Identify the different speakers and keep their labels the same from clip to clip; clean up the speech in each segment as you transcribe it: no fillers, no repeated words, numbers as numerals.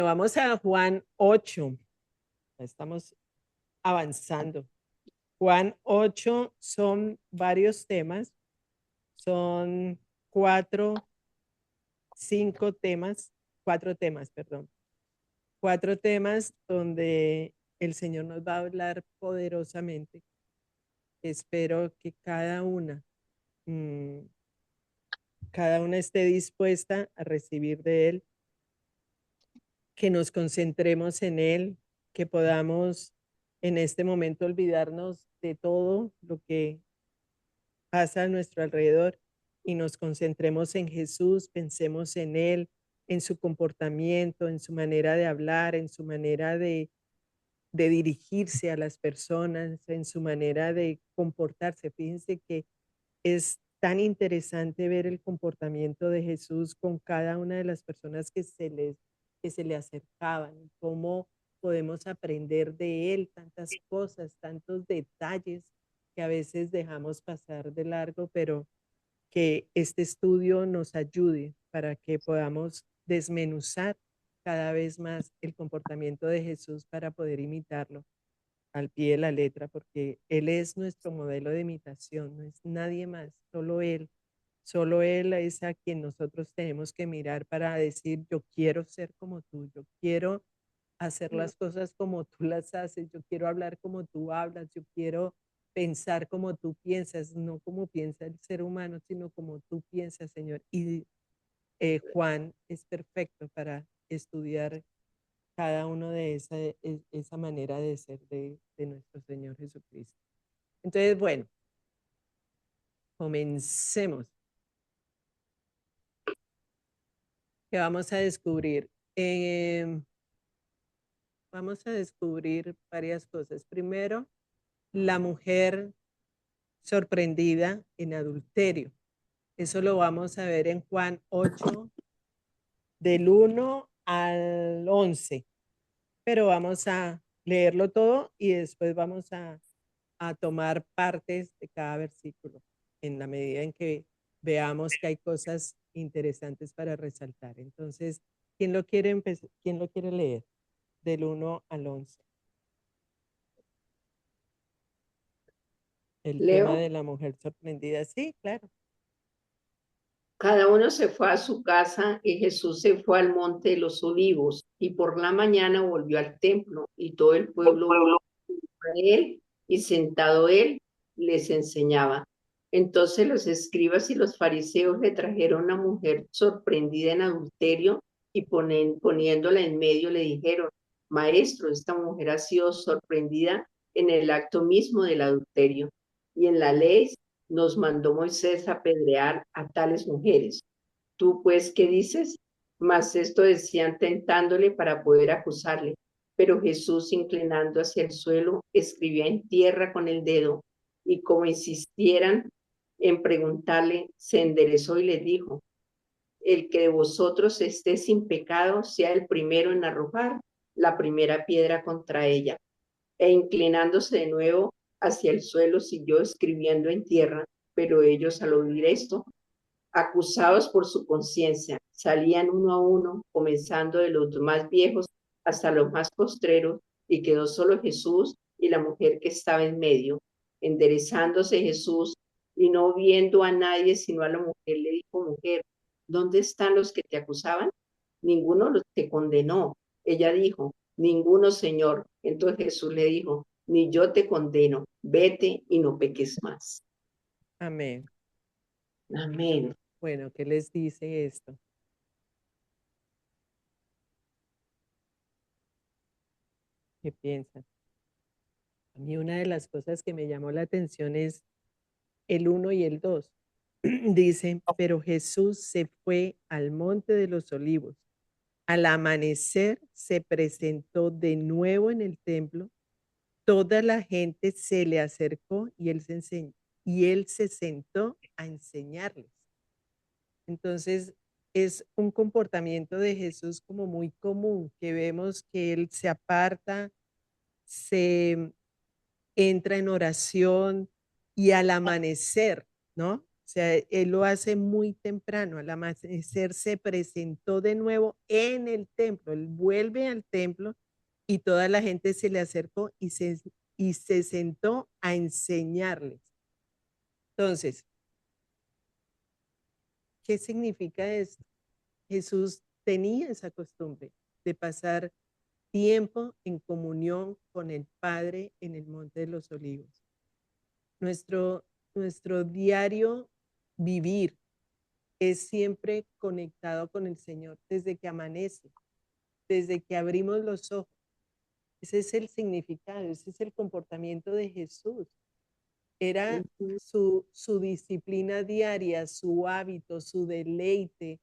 Speaker 1: Vamos a Juan 8. Estamos avanzando. Juan 8 son varios temas, son cuatro temas, perdón. Cuatro temas donde el Señor nos va a hablar poderosamente. Espero que mm, cada una esté dispuesta a recibir de Él, que nos concentremos en Él, que podamos en este momento olvidarnos de todo lo que pasa a nuestro alrededor y nos concentremos en Jesús, pensemos en Él, en su comportamiento, en su manera de hablar, en su manera de dirigirse a las personas, en su manera de comportarse. Fíjense que es tan interesante ver el comportamiento de Jesús con cada una de las personas que se le acercaban, cómo podemos aprender de él tantas cosas, tantos detalles que a veces dejamos pasar de largo, pero que este estudio nos ayude para que podamos desmenuzar cada vez más el comportamiento de Jesús para poder imitarlo al pie de la letra, porque Él es nuestro modelo de imitación, no es nadie más, solo Él es a quien nosotros tenemos que mirar para decir, yo quiero ser como tú, yo quiero hacer las cosas como tú las haces, yo quiero hablar como tú hablas, yo quiero pensar como tú piensas, no como piensa el ser humano, sino como tú piensas, Señor. Y Juan es perfecto para estudiar cada uno de esa manera de ser de nuestro Señor Jesucristo. Entonces, bueno, comencemos. ¿Qué vamos a descubrir? Vamos a descubrir varias cosas. Primero, la mujer sorprendida en adulterio. Eso lo vamos a ver en Juan 8, del 1 al 11. Pero vamos a leerlo todo y después vamos a tomar partes de cada versículo en la medida en que veamos que hay cosas interesantes para resaltar. Entonces, ¿quién lo quiere leer? Del 1 al 11. El tema
Speaker 2: Leo,
Speaker 1: de la mujer sorprendida. Sí, claro.
Speaker 2: cada uno se fue a su casa y Jesús se fue al monte de los olivos y por la mañana volvió al templo y todo el pueblo a él y sentado él les enseñaba. Entonces los escribas y los fariseos le trajeron a una mujer sorprendida en adulterio y poniéndola en medio le dijeron, Maestro, esta mujer ha sido sorprendida en el acto mismo del adulterio. Y en la ley nos mandó Moisés apedrear a tales mujeres. ¿Tú pues qué dices? Mas esto decían tentándole para poder acusarle. Pero Jesús, inclinando hacia el suelo, escribía en tierra con el dedo, y como insistieran en preguntarle, se enderezó y les dijo, el que de vosotros esté sin pecado sea el primero en arrojar la primera piedra contra ella. E inclinándose de nuevo hacia el suelo, siguió escribiendo en tierra, pero ellos al oír esto acusados por su conciencia, salían uno a uno, comenzando de los más viejos hasta los más postreros, y quedó solo Jesús y la mujer que estaba en medio. Enderezándose Jesús y no viendo a nadie sino a la mujer, le dijo, mujer, ¿dónde están los que te acusaban? Ninguno los te condenó. Ella dijo, ninguno, Señor. Entonces Jesús le dijo, ni yo te condeno, vete y no peques más.
Speaker 1: Amén.
Speaker 2: Amén.
Speaker 1: Bueno, ¿qué les dice esto? ¿Qué piensan? A mí una de las cosas que me llamó la atención es el 1 y el 2. Dice, pero Jesús se fue al monte de los olivos. Al amanecer se presentó de nuevo en el templo. Toda la gente se le acercó y él se sentó a enseñarles. Entonces, es un comportamiento de Jesús como muy común, que vemos que él se aparta, se entra en oración y al amanecer, ¿no? sea, él lo hace muy temprano, al amanecer se presentó de nuevo en el templo, él vuelve al templo y toda la gente se le acercó y se sentó a enseñarles. Entonces, ¿qué significa esto? Jesús tenía esa costumbre de pasar tiempo en comunión con el Padre en el Monte de los Olivos. Nuestro, nuestro diario vivir es siempre conectado con el Señor desde que amanece, desde que abrimos los ojos. Ese es el significado, ese es el comportamiento de Jesús. Era su disciplina diaria, su hábito, su deleite,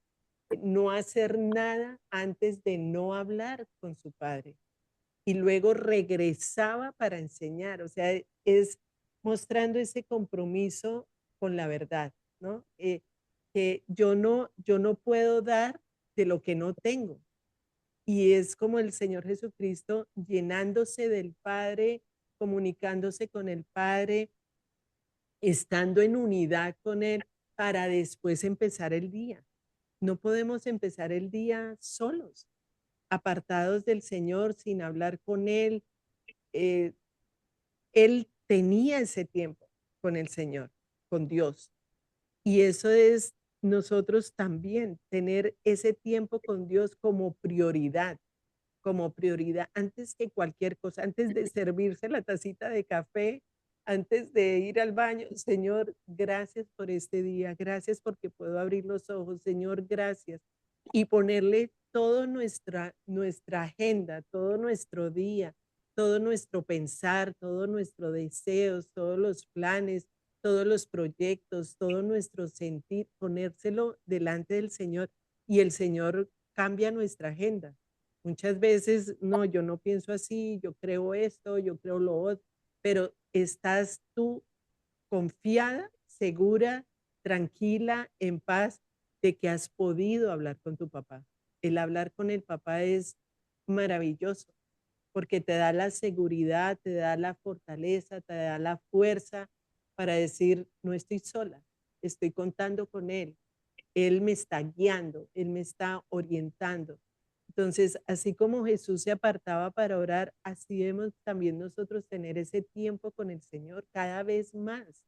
Speaker 1: no hacer nada antes de no hablar con su padre. Y luego regresaba para enseñar, o sea, es mostrando ese compromiso con la verdad, ¿no? Que yo no puedo dar de lo que no tengo. Y es como el Señor Jesucristo llenándose del Padre, comunicándose con el Padre, estando en unidad con Él para después empezar el día. No podemos empezar el día solos, apartados del Señor, sin hablar con Él. Eh, él tenía ese tiempo con el Señor, con Dios. Y eso es nosotros también, tener ese tiempo con Dios como prioridad, antes que cualquier cosa, antes de servirse la tacita de café, antes de ir al baño. Señor, gracias por este día, gracias porque puedo abrir los ojos, Señor, gracias. Y ponerle toda nuestra agenda, todo nuestro día, todo nuestro pensar, todos nuestros deseos, todos los planes, todos los proyectos, todo nuestro sentir, ponérselo delante del Señor y el Señor cambia nuestra agenda. Muchas veces, no, yo no pienso así, yo creo esto, yo creo lo otro, pero estás tú confiada, segura, tranquila, en paz de que has podido hablar con tu papá. El hablar con el papá es maravilloso porque te da la seguridad, te da la fortaleza, te da la fuerza para decir, no estoy sola, estoy contando con él. Él me está guiando, él me está orientando. Entonces, así como Jesús se apartaba para orar, así debemos también nosotros tener ese tiempo con el Señor cada vez más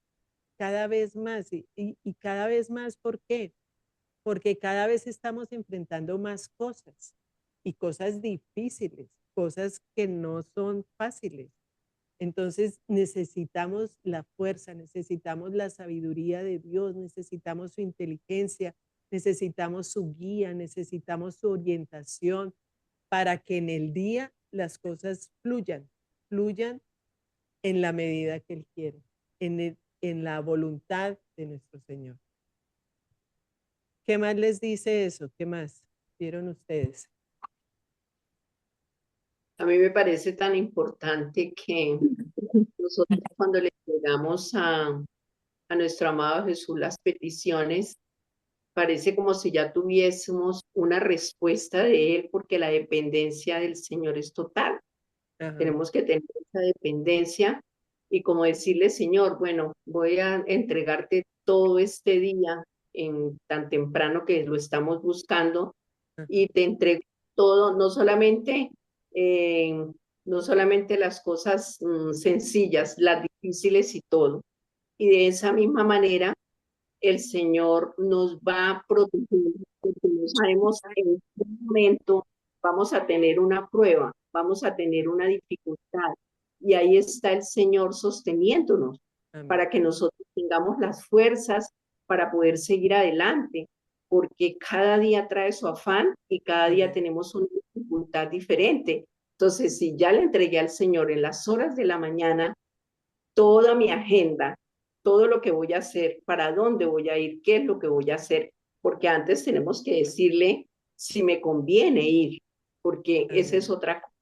Speaker 1: y cada vez más. ¿Por qué? Porque cada vez estamos enfrentando más cosas y cosas difíciles, cosas que no son fáciles. Entonces necesitamos la fuerza, necesitamos la sabiduría de Dios, necesitamos su inteligencia, necesitamos su guía, necesitamos su orientación para que en el día las cosas fluyan en la medida que Él quiere, en la voluntad de nuestro Señor. ¿Qué más les dice eso? ¿Qué más vieron ustedes?
Speaker 2: A mí me parece tan importante que nosotros cuando le entregamos a nuestro amado Jesús las peticiones, parece como si ya tuviésemos una respuesta de Él, porque la dependencia del Señor es total.
Speaker 1: Ajá,
Speaker 2: Tenemos que tener esa dependencia y como decirle, Señor, bueno, voy a entregarte todo este día en tan temprano que lo estamos buscando
Speaker 1: ajá,
Speaker 2: y te entrego todo, eh, no solamente las cosas sencillas, las difíciles y todo. Y de esa misma manera el Señor nos va a proteger, porque no sabemos en qué momento vamos a tener una prueba, vamos a tener una dificultad. Y ahí está el Señor sosteniéndonos
Speaker 1: amén.
Speaker 2: para que nosotros tengamos las fuerzas para poder seguir adelante, porque cada día trae su afán y cada día
Speaker 1: Amén.
Speaker 2: tenemos una dificultad diferente. Entonces, si ya le entregué al Señor en las horas de la mañana, toda mi agenda, todo lo que voy a hacer, para dónde voy a ir, qué es lo que voy a hacer, porque antes tenemos que decirle si me conviene ir, porque esa es
Speaker 1: Amén.
Speaker 2: otra cosa.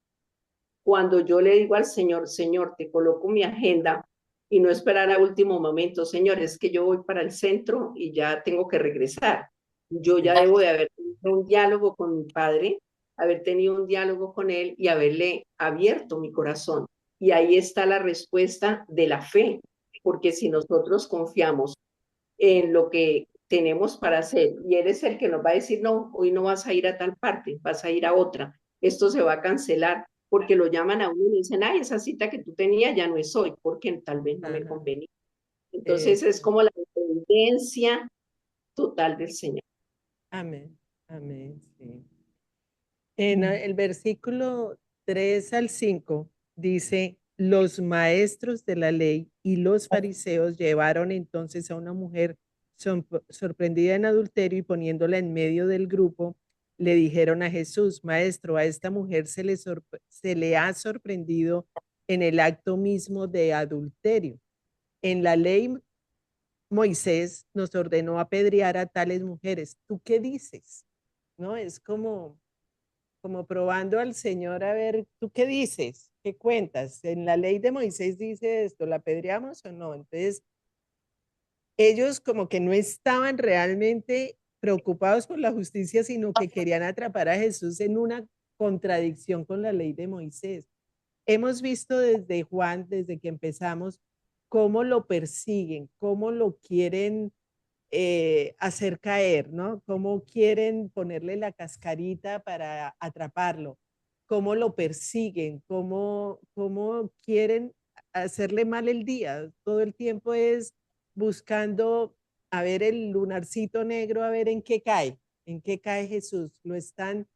Speaker 2: Cuando yo le digo al Señor, Señor, te coloco mi agenda y no esperar a último momento, Señor, es que yo voy para el centro y ya tengo que regresar. Yo ya
Speaker 1: Sí,
Speaker 2: debo de haber tenido un diálogo con mi padre, haber tenido un diálogo con él y haberle abierto mi corazón. Y ahí está la respuesta de la fe, porque si nosotros confiamos en lo que tenemos para hacer. Y Él es el que nos va a decir, no, hoy no vas a ir a tal parte, vas a ir a otra. Esto se va a cancelar porque lo llaman a uno y le dicen, ay, esa cita que tú tenías ya no es hoy, porque tal vez no me
Speaker 1: Ajá,
Speaker 2: convenía. Entonces es
Speaker 1: eso.
Speaker 2: como la dependencia total del Señor.
Speaker 1: Amén, amén, sí. En el versículo 3 al 5 dice, los maestros de la ley y los fariseos llevaron entonces a una mujer sorprendida en adulterio y poniéndola en medio del grupo, le dijeron a Jesús, maestro, a esta mujer se le ha sorprendido en el acto mismo de adulterio. En la ley, Moisés nos ordenó apedrear a tales mujeres. ¿Tú qué dices? ¿No? Es como probando al Señor a ver, ¿tú qué dices? ¿Qué cuentas? En la ley de Moisés dice esto, ¿la apedreamos o no? Entonces, ellos como que no estaban realmente preocupados por la justicia, sino que querían atrapar a Jesús en una contradicción con la ley de Moisés. Hemos visto desde Juan, desde que empezamos, cómo lo persiguen, cómo lo quieren hacer caer, ¿no? Cómo quieren ponerle la cascarita para atraparlo, cómo lo persiguen, cómo quieren hacerle mal el día. Todo el tiempo es buscando a ver el lunarcito negro, a ver en qué cae Jesús. Lo están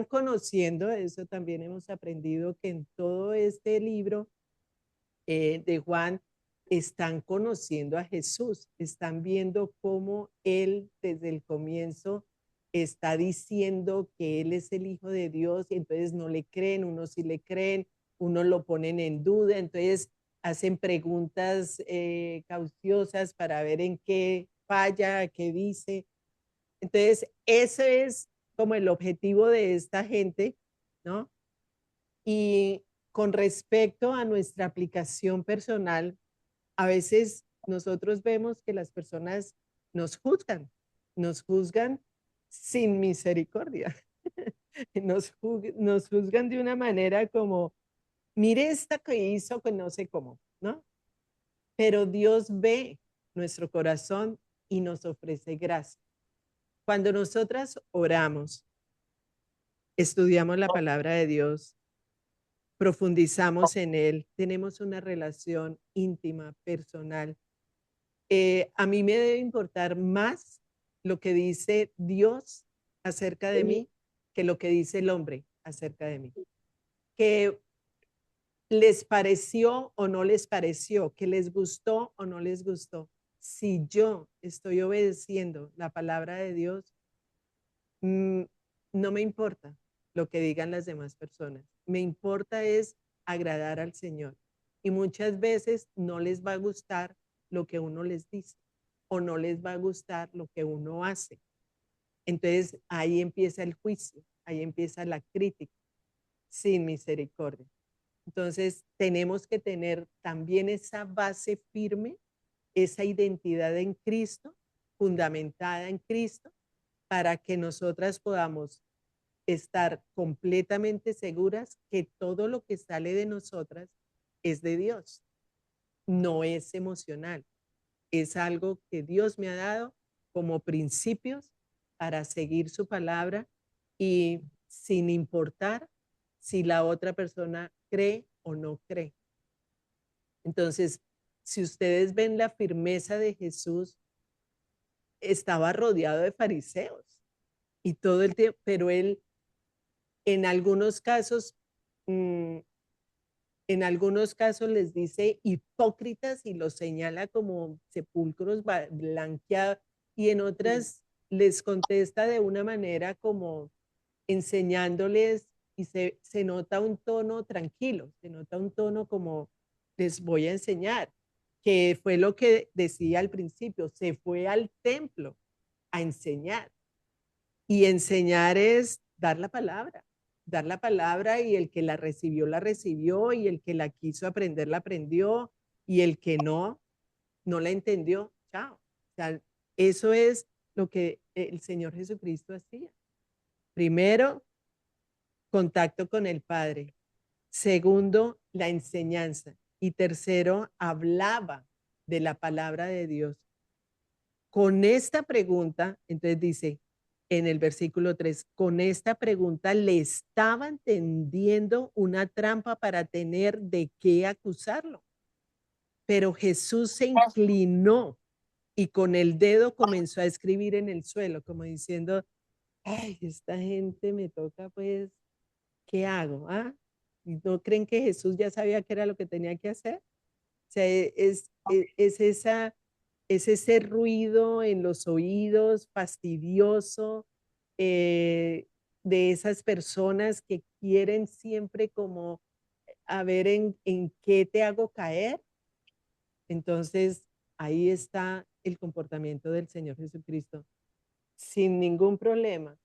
Speaker 1: conociendo, eso también hemos aprendido que en todo este libro de Juan están conociendo a Jesús, están viendo cómo él desde el comienzo está diciendo que él es el Hijo de Dios y entonces no le creen, unos sí le creen, unos lo ponen en duda, entonces hacen preguntas cauciosas para ver en qué falla, qué dice. Entonces, ese es como el objetivo de esta gente, ¿no? Y con respecto a nuestra aplicación personal, a veces nosotros vemos que las personas nos juzgan sin misericordia, nos juzgan de una manera como, mire esta que hizo, que no sé cómo, ¿no? Pero Dios ve nuestro corazón y nos ofrece gracia. Cuando nosotras oramos, estudiamos la palabra de Dios, profundizamos en él, tenemos una relación íntima, personal. A mí me debe importar más lo que dice Dios acerca de mí que lo que dice el hombre acerca de mí. Que les pareció o no les pareció, que les gustó o no les gustó. Si yo estoy obedeciendo la palabra de Dios, mm, no me importa lo que digan las demás personas. Me importa es agradar al Señor. Y muchas veces no les va a gustar lo que uno les dice o no les va a gustar lo que uno hace. Entonces ahí empieza el juicio, ahí empieza la crítica sin misericordia. Entonces tenemos que tener también esa base firme, esa identidad en Cristo, fundamentada en Cristo, para que nosotras podamos estar completamente seguras que todo lo que sale de nosotras es de Dios, no es emocional, es algo que Dios me ha dado como principios para seguir su palabra y sin importar si la otra persona cree o no cree. Entonces, si ustedes ven la firmeza de Jesús, estaba rodeado de fariseos y todo el tiempo, pero él en algunos casos, mmm, en algunos casos les dice hipócritas y los señala como sepulcros blanqueados y en otras les contesta de una manera como enseñándoles y se nota un tono tranquilo, se nota un tono como les voy a enseñar, que fue lo que decía al principio, se fue al templo a enseñar y enseñar es dar la palabra y el que la recibió y el que la quiso aprender, la aprendió y el que no, no la entendió, chao. O sea, eso es lo que el Señor Jesucristo hacía. Primero, contacto con el Padre. Segundo, la enseñanza. Y tercero, hablaba de la palabra de Dios. con esta pregunta, entonces dice en el versículo 3, con esta pregunta le estaban tendiendo una trampa para tener de qué acusarlo. Pero Jesús se inclinó y con el dedo comenzó a escribir en el suelo, como diciendo, ay, esta gente me toca, pues, ¿qué hago? ¿Ah? ¿No creen que Jesús ya sabía qué era lo que tenía que hacer? O sea, es ese ruido en los oídos fastidioso de esas personas que quieren siempre como a ver en qué te hago caer. Entonces, ahí está el comportamiento del Señor Jesucristo. Sin ningún problema.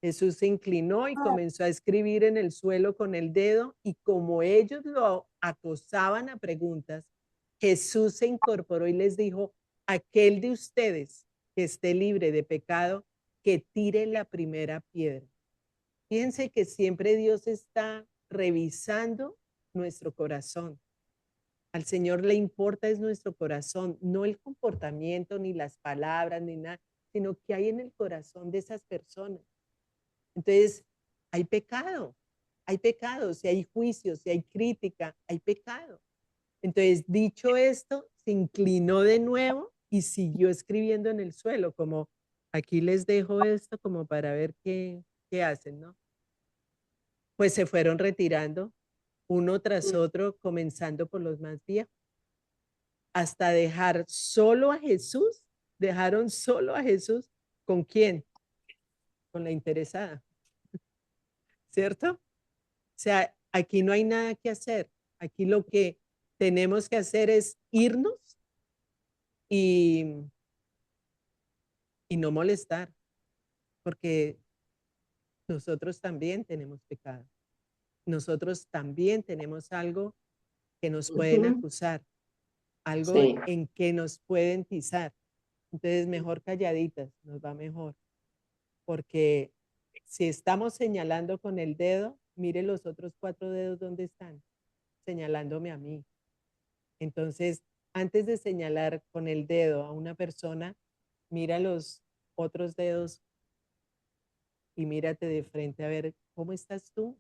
Speaker 1: Jesús se inclinó y comenzó a escribir en el suelo con el dedo y como ellos lo acosaban a preguntas, Jesús se incorporó y les dijo, aquel de ustedes que esté libre de pecado, que tire la primera piedra. Fíjense que siempre Dios está revisando nuestro corazón. Al Señor le importa es nuestro corazón, no el comportamiento, ni las palabras, ni nada, sino que hay en el corazón de esas personas. Entonces, hay pecado, si hay juicio, si hay crítica, hay pecado. Entonces, dicho esto, se inclinó de nuevo y siguió escribiendo en el suelo, como aquí les dejo esto como para ver qué hacen, ¿no? Pues se fueron retirando uno tras otro, comenzando por los más viejos, hasta dejar solo a Jesús, dejaron solo a Jesús, ¿con quién? Con la interesada, ¿cierto? O sea, aquí no hay nada que hacer. Aquí lo que tenemos que hacer es irnos y, y no molestar, porque nosotros también tenemos pecado. Nosotros también tenemos algo que nos pueden acusar, algo
Speaker 2: Sí.
Speaker 1: en que nos pueden pisar. Entonces, mejor calladitas, nos va mejor, porque si estamos señalando con el dedo, mire los otros 4 dedos dónde están, señalándome a mí. Entonces, antes de señalar con el dedo a una persona, mira los otros dedos y mírate de frente a ver cómo estás tú,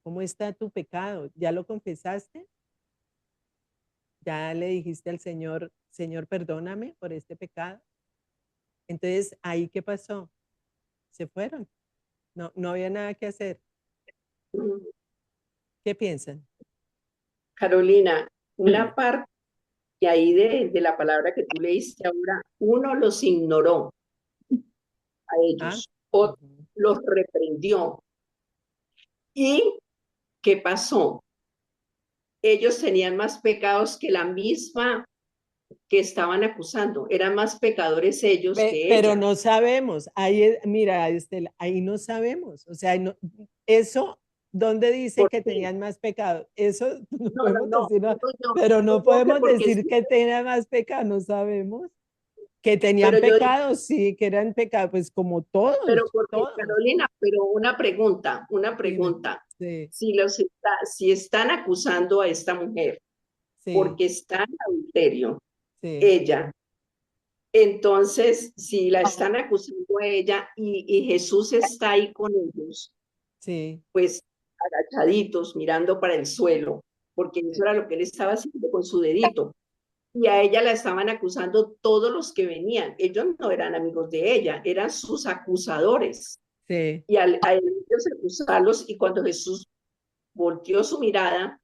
Speaker 1: cómo está tu pecado. ¿Ya lo confesaste? ¿Ya le dijiste al Señor, Señor, perdóname por este pecado? Entonces, ¿ahí qué pasó? Se fueron. No había nada que hacer. ¿Qué piensan?
Speaker 2: Carolina, una parte y ahí de la palabra que tú leíste ahora, uno los ignoró a
Speaker 1: Ah,
Speaker 2: ellos, otro
Speaker 1: ujú.
Speaker 2: los reprendió. ¿Y qué pasó? Ellos tenían más pecados que la misma que estaban acusando, eran más pecadores ellos que
Speaker 1: Pero
Speaker 2: ella.
Speaker 1: no sabemos, ahí, mira, Estela, ahí no sabemos, o sea, no, eso, ¿dónde dice
Speaker 2: ¿Por
Speaker 1: que
Speaker 2: qué?
Speaker 1: tenían más pecado? Eso no
Speaker 2: No, no,
Speaker 1: podemos
Speaker 2: no,
Speaker 1: decir,
Speaker 2: digo yo,
Speaker 1: pero
Speaker 2: digo
Speaker 1: no
Speaker 2: yo que
Speaker 1: podemos
Speaker 2: porque
Speaker 1: decir
Speaker 2: sí,
Speaker 1: que tenían más pecado, no sabemos. Que tenían
Speaker 2: pero yo digo,
Speaker 1: pecado, sí, que eran pecados, pues como
Speaker 2: pero
Speaker 1: todos,
Speaker 2: porque
Speaker 1: todos.
Speaker 2: Carolina, pero una
Speaker 1: Dime,
Speaker 2: pregunta.
Speaker 1: sí,
Speaker 2: Si están acusando a esta mujer
Speaker 1: sí,
Speaker 2: porque está en adulterio,
Speaker 1: sí,
Speaker 2: ella, entonces, si la están acusando a ella y Jesús está ahí con ellos,
Speaker 1: sí,
Speaker 2: pues agachaditos, mirando para el suelo, porque eso
Speaker 1: sí,
Speaker 2: era lo que él estaba haciendo con su dedito. Y a ella la estaban acusando todos los que venían. Ellos no eran amigos de ella, eran sus acusadores.
Speaker 1: sí,
Speaker 2: Y a ellos acusarlos, y cuando Jesús volteó su mirada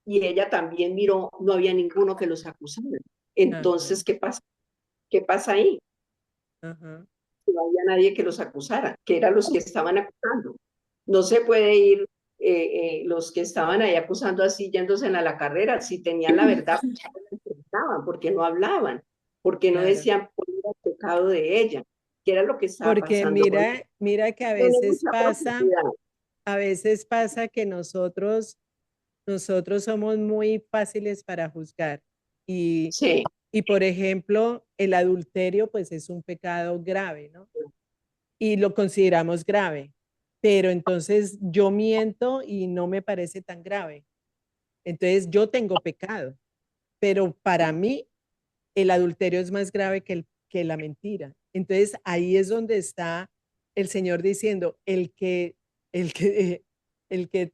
Speaker 2: y ella también miró, no había ninguno que los acusara.
Speaker 1: ajá,
Speaker 2: Entonces, ¿qué pasa? ¿Qué pasa ahí?
Speaker 1: ajá.
Speaker 2: No había nadie que los acusara, que eran los que estaban acusando. No se puede ir los que estaban ahí acusando así, yéndose a la carrera. Si tenían la verdad, pues no la enfrentaban, porque no hablaban, porque no
Speaker 1: Claro.
Speaker 2: decían por el pecado de ella, que era lo que estaba
Speaker 1: Porque
Speaker 2: pasando con ella.
Speaker 1: mira que
Speaker 2: Tiene mucha profundidad.
Speaker 1: a veces pasa que nosotros somos muy fáciles para juzgar
Speaker 2: Sí,
Speaker 1: y por ejemplo, el adulterio pues es un pecado grave, ¿no? Y lo consideramos grave, pero entonces yo miento y no me parece tan grave. Entonces yo tengo pecado, pero para mí el adulterio es más grave que la mentira. Entonces ahí es donde está el Señor diciendo, el que, el que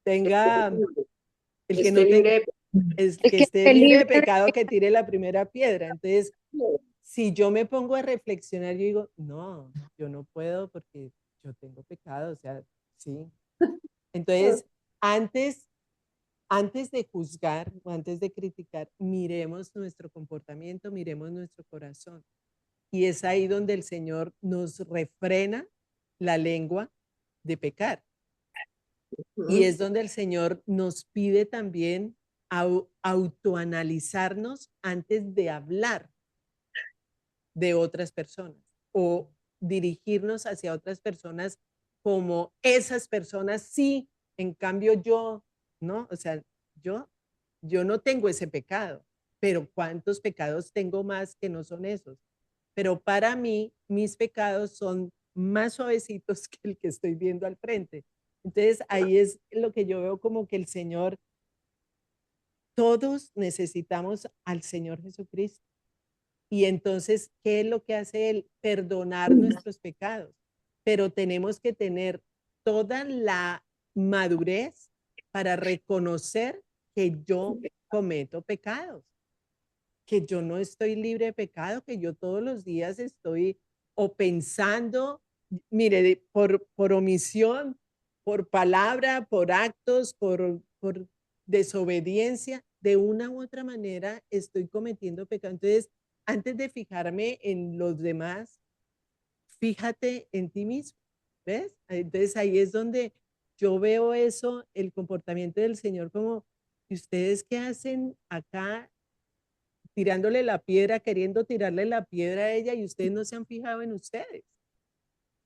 Speaker 1: tenga, el que
Speaker 2: Esté
Speaker 1: no
Speaker 2: libre
Speaker 1: tenga,
Speaker 2: de
Speaker 1: es
Speaker 3: El
Speaker 1: que
Speaker 3: que
Speaker 1: esté
Speaker 3: esté
Speaker 1: libre
Speaker 3: libre
Speaker 1: de pecado, que tire la primera piedra. Entonces,
Speaker 2: pecado.
Speaker 1: si yo me pongo a reflexionar, yo digo, no, yo no puedo porque yo tengo pecado, o sea, sí. Entonces, antes, antes de juzgar o antes de criticar, miremos nuestro comportamiento, miremos nuestro corazón. Y es ahí donde el Señor nos refrena la lengua de pecar. Y es donde el Señor nos pide también autoanalizarnos antes de hablar de otras personas o dirigirnos hacia otras personas como esas personas sí, en cambio yo, ¿no? O sea, yo, yo no tengo ese pecado, pero ¿cuántos pecados tengo más que no son esos? Pero para mí, mis pecados son más suavecitos que el que estoy viendo al frente. Entonces, ahí es lo que yo veo como que el Señor, todos necesitamos al Señor Jesucristo. Y entonces, ¿qué es lo que hace Él? Perdonar nuestros pecados. Pero tenemos que tener toda la madurez para reconocer que yo cometo pecados, que yo no estoy libre de pecado, que yo todos los días estoy o pensando, mire, por omisión, por palabra, por actos, por desobediencia, de una u otra manera estoy cometiendo pecado. Entonces, antes de fijarme en los demás, fíjate en ti mismo, ¿ves? Entonces ahí es donde yo veo eso, el comportamiento del Señor como, ¿y ustedes qué hacen acá tirándole la piedra, queriendo tirarle la piedra a ella y ustedes no se han fijado en ustedes?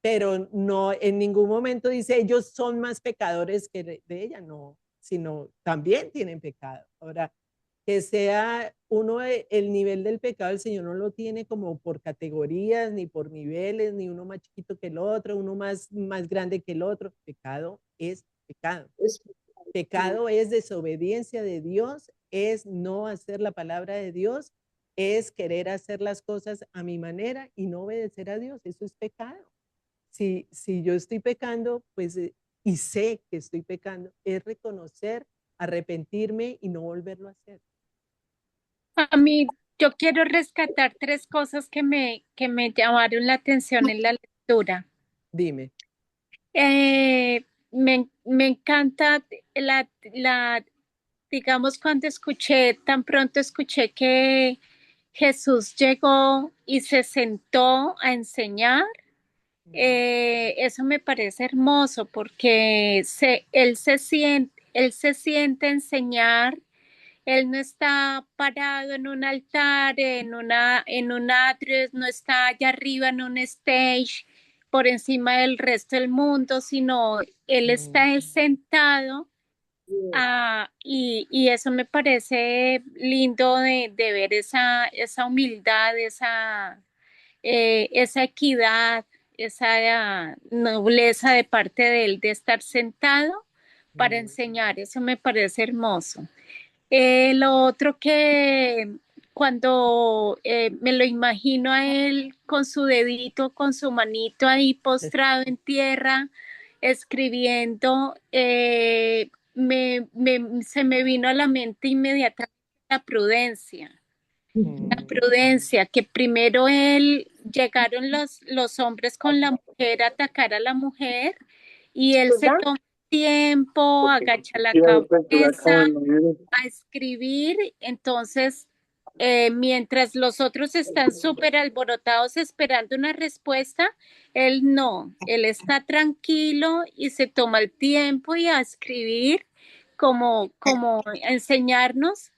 Speaker 1: Pero no, en ningún momento dice ellos son más pecadores que de ella, no, sino también tienen pecado. Ahora, que sea uno, el nivel del pecado, el Señor no lo tiene como por categorías, ni por niveles, ni uno más chiquito que el otro, uno más grande que el otro. Pecado es pecado. Pecado es desobediencia de Dios, es no hacer la palabra de Dios, es querer hacer las cosas a mi manera y no obedecer a Dios. Eso es pecado. Si yo estoy pecando, pues, y sé que estoy pecando, es reconocer, arrepentirme y no volverlo a hacer.
Speaker 3: A mí, yo quiero rescatar tres cosas que me llamaron la atención en la lectura.
Speaker 1: Dime.
Speaker 3: Me encanta digamos, cuando escuché, tan pronto escuché que Jesús llegó y se sentó a enseñar. Eso me parece hermoso porque él se siente a enseñar. Él no está parado en un altar, en un atrio, no está allá arriba en un stage por encima del resto del mundo, sino él está sentado. Y eso me parece lindo de ver esa humildad, esa equidad, esa nobleza de parte de él de estar sentado para enseñar. Eso me parece hermoso. Lo otro que cuando me lo imagino a él con su dedito, con su manito ahí postrado en tierra, escribiendo, se me vino a la mente inmediatamente la prudencia. La prudencia, que primero él llegaron los hombres con la mujer a atacar a la mujer y él se toma tiempo, agacha la cabeza a escribir, entonces mientras los otros están súper alborotados esperando una respuesta, él no, él está tranquilo y se toma el tiempo y a escribir como a enseñarnos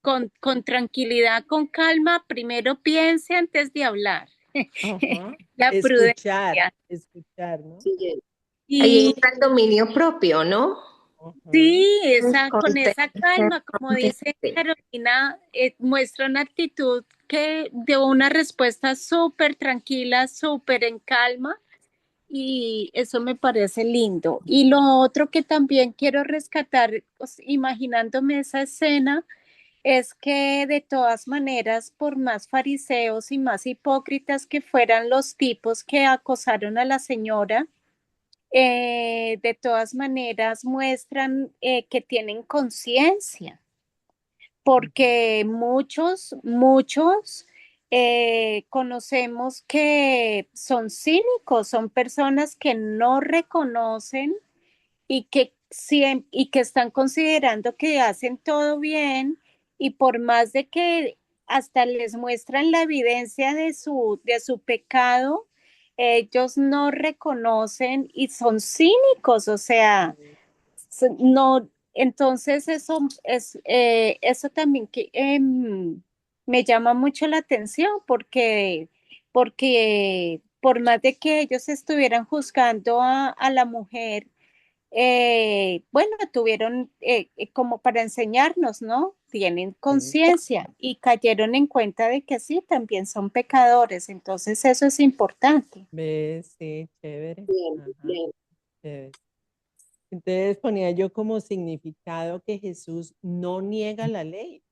Speaker 3: con tranquilidad, con calma, primero piense antes de hablar.
Speaker 1: Ajá.
Speaker 3: La
Speaker 1: Escuchar,
Speaker 3: prudencia.
Speaker 1: escuchar, ¿no?
Speaker 2: Sí,
Speaker 4: Ahí
Speaker 3: Y
Speaker 4: está el dominio propio, ¿no?
Speaker 1: Ajá.
Speaker 3: sí, con esa
Speaker 4: Contener,
Speaker 3: calma, como dice Carolina, muestra una actitud que de una respuesta súper tranquila, súper en calma, y eso me parece lindo. Y lo otro que también quiero rescatar, pues, imaginándome esa escena, es que de todas maneras, por más fariseos y más hipócritas que fueran los tipos que acosaron a la señora, de todas maneras muestran que tienen conciencia, porque muchos conocemos que son cínicos, son personas que no reconocen y que están considerando que hacen todo bien y por más de que hasta les muestran la evidencia de su pecado, ellos no reconocen y son cínicos, o sea, no, entonces eso también me llama mucho la atención porque por más de que ellos estuvieran juzgando a la mujer, bueno, tuvieron como para enseñarnos, ¿no? Tienen
Speaker 1: Sí.
Speaker 3: conciencia y cayeron en cuenta de que sí, también son pecadores, entonces eso es importante.
Speaker 1: ¿Ves? Sí, chévere.
Speaker 2: Bien,
Speaker 1: Ajá,
Speaker 2: bien.
Speaker 1: chévere. Entonces ponía yo como significado que Jesús no niega la ley,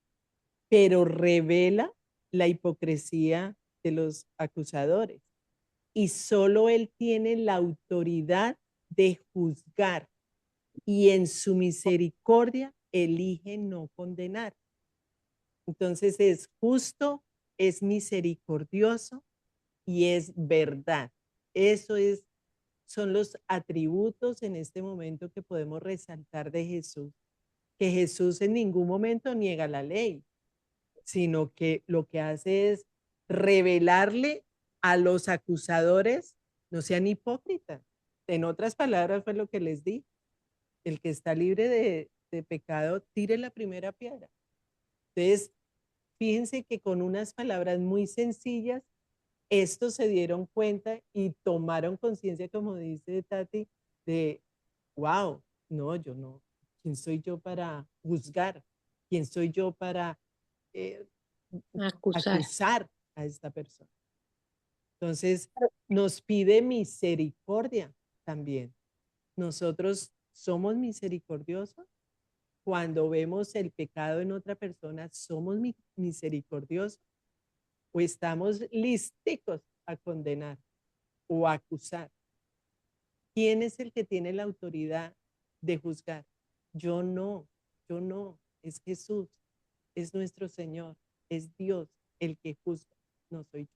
Speaker 1: pero revela la hipocresía de los acusadores. Y solo Él tiene la autoridad de juzgar y en su misericordia elige no condenar. Entonces es justo, es misericordioso y es verdad. Eso es, son los atributos en este momento que podemos resaltar de Jesús, que Jesús en ningún momento niega la ley, sino que lo que hace es revelarle a los acusadores, no sean hipócritas. En otras palabras fue lo que les di, el que está libre de pecado, tire la primera piedra. Entonces, fíjense que con unas palabras muy sencillas, estos se dieron cuenta y tomaron conciencia, como dice Tati, de, wow, no, yo no, ¿quién soy yo para juzgar? ¿Quién soy yo para eh,
Speaker 4: Acusar.
Speaker 1: acusar a esta persona? Entonces, nos pide misericordia también. Nosotros somos misericordiosos. Cuando vemos el pecado en otra persona, somos misericordiosos o estamos listicos a condenar o a acusar. ¿Quién es el que tiene la autoridad de juzgar? Yo no, yo no, es Jesús, es nuestro Señor, es Dios el que juzga, no soy yo.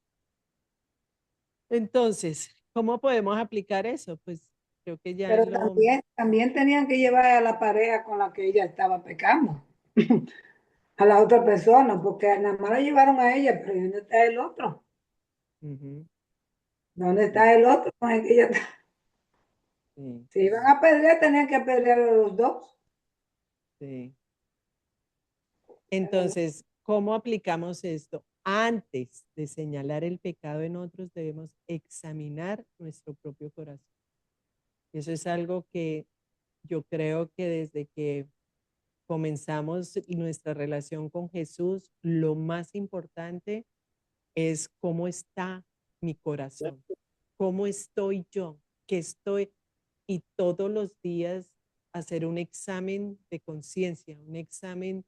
Speaker 1: Entonces, ¿cómo podemos aplicar eso? Pues creo que ya
Speaker 5: Pero
Speaker 1: lo...
Speaker 5: también tenían que llevar a la pareja con la que ella estaba pecando, a la otra persona, porque nada más la llevaron a ella, pero ¿dónde está el otro?
Speaker 1: Ujú,
Speaker 5: ¿Dónde
Speaker 1: sí,
Speaker 5: está el otro con el que ella está?
Speaker 1: sí,
Speaker 5: Si iban a apedrear, tenían que apedrear a los dos.
Speaker 1: sí. Entonces, ¿cómo aplicamos esto? Antes de señalar el pecado en otros, debemos examinar nuestro propio corazón. Eso es algo que yo creo que desde que comenzamos nuestra relación con Jesús, lo más importante es cómo está mi corazón, cómo estoy yo, qué estoy, y todos los días hacer un examen de conciencia, un examen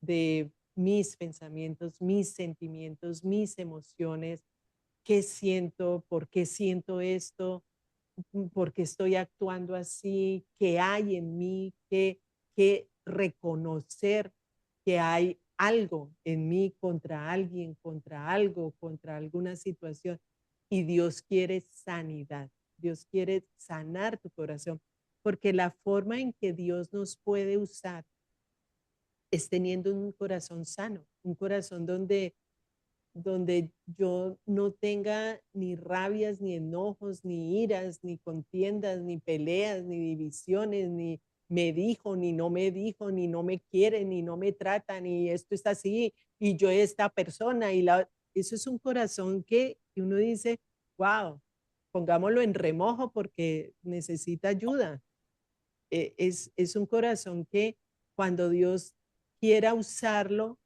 Speaker 1: de mis pensamientos, mis sentimientos, mis emociones, qué siento, por qué siento esto, por qué estoy actuando así, qué hay en mí, qué reconocer que hay algo en mí contra alguien, contra algo, contra alguna situación. Y Dios quiere sanidad, Dios quiere sanar tu corazón, porque la forma en que Dios nos puede usar es teniendo un corazón sano, un corazón donde yo no tenga ni rabias, ni enojos, ni iras, ni contiendas, ni peleas, ni divisiones, ni me dijo, ni no me dijo, ni no me quiere, ni no me trata, ni esto está así, y yo esta persona, eso es un corazón que uno dice, wow, pongámoslo en remojo porque necesita ayuda. Es un corazón que cuando Dios quiera usarlo,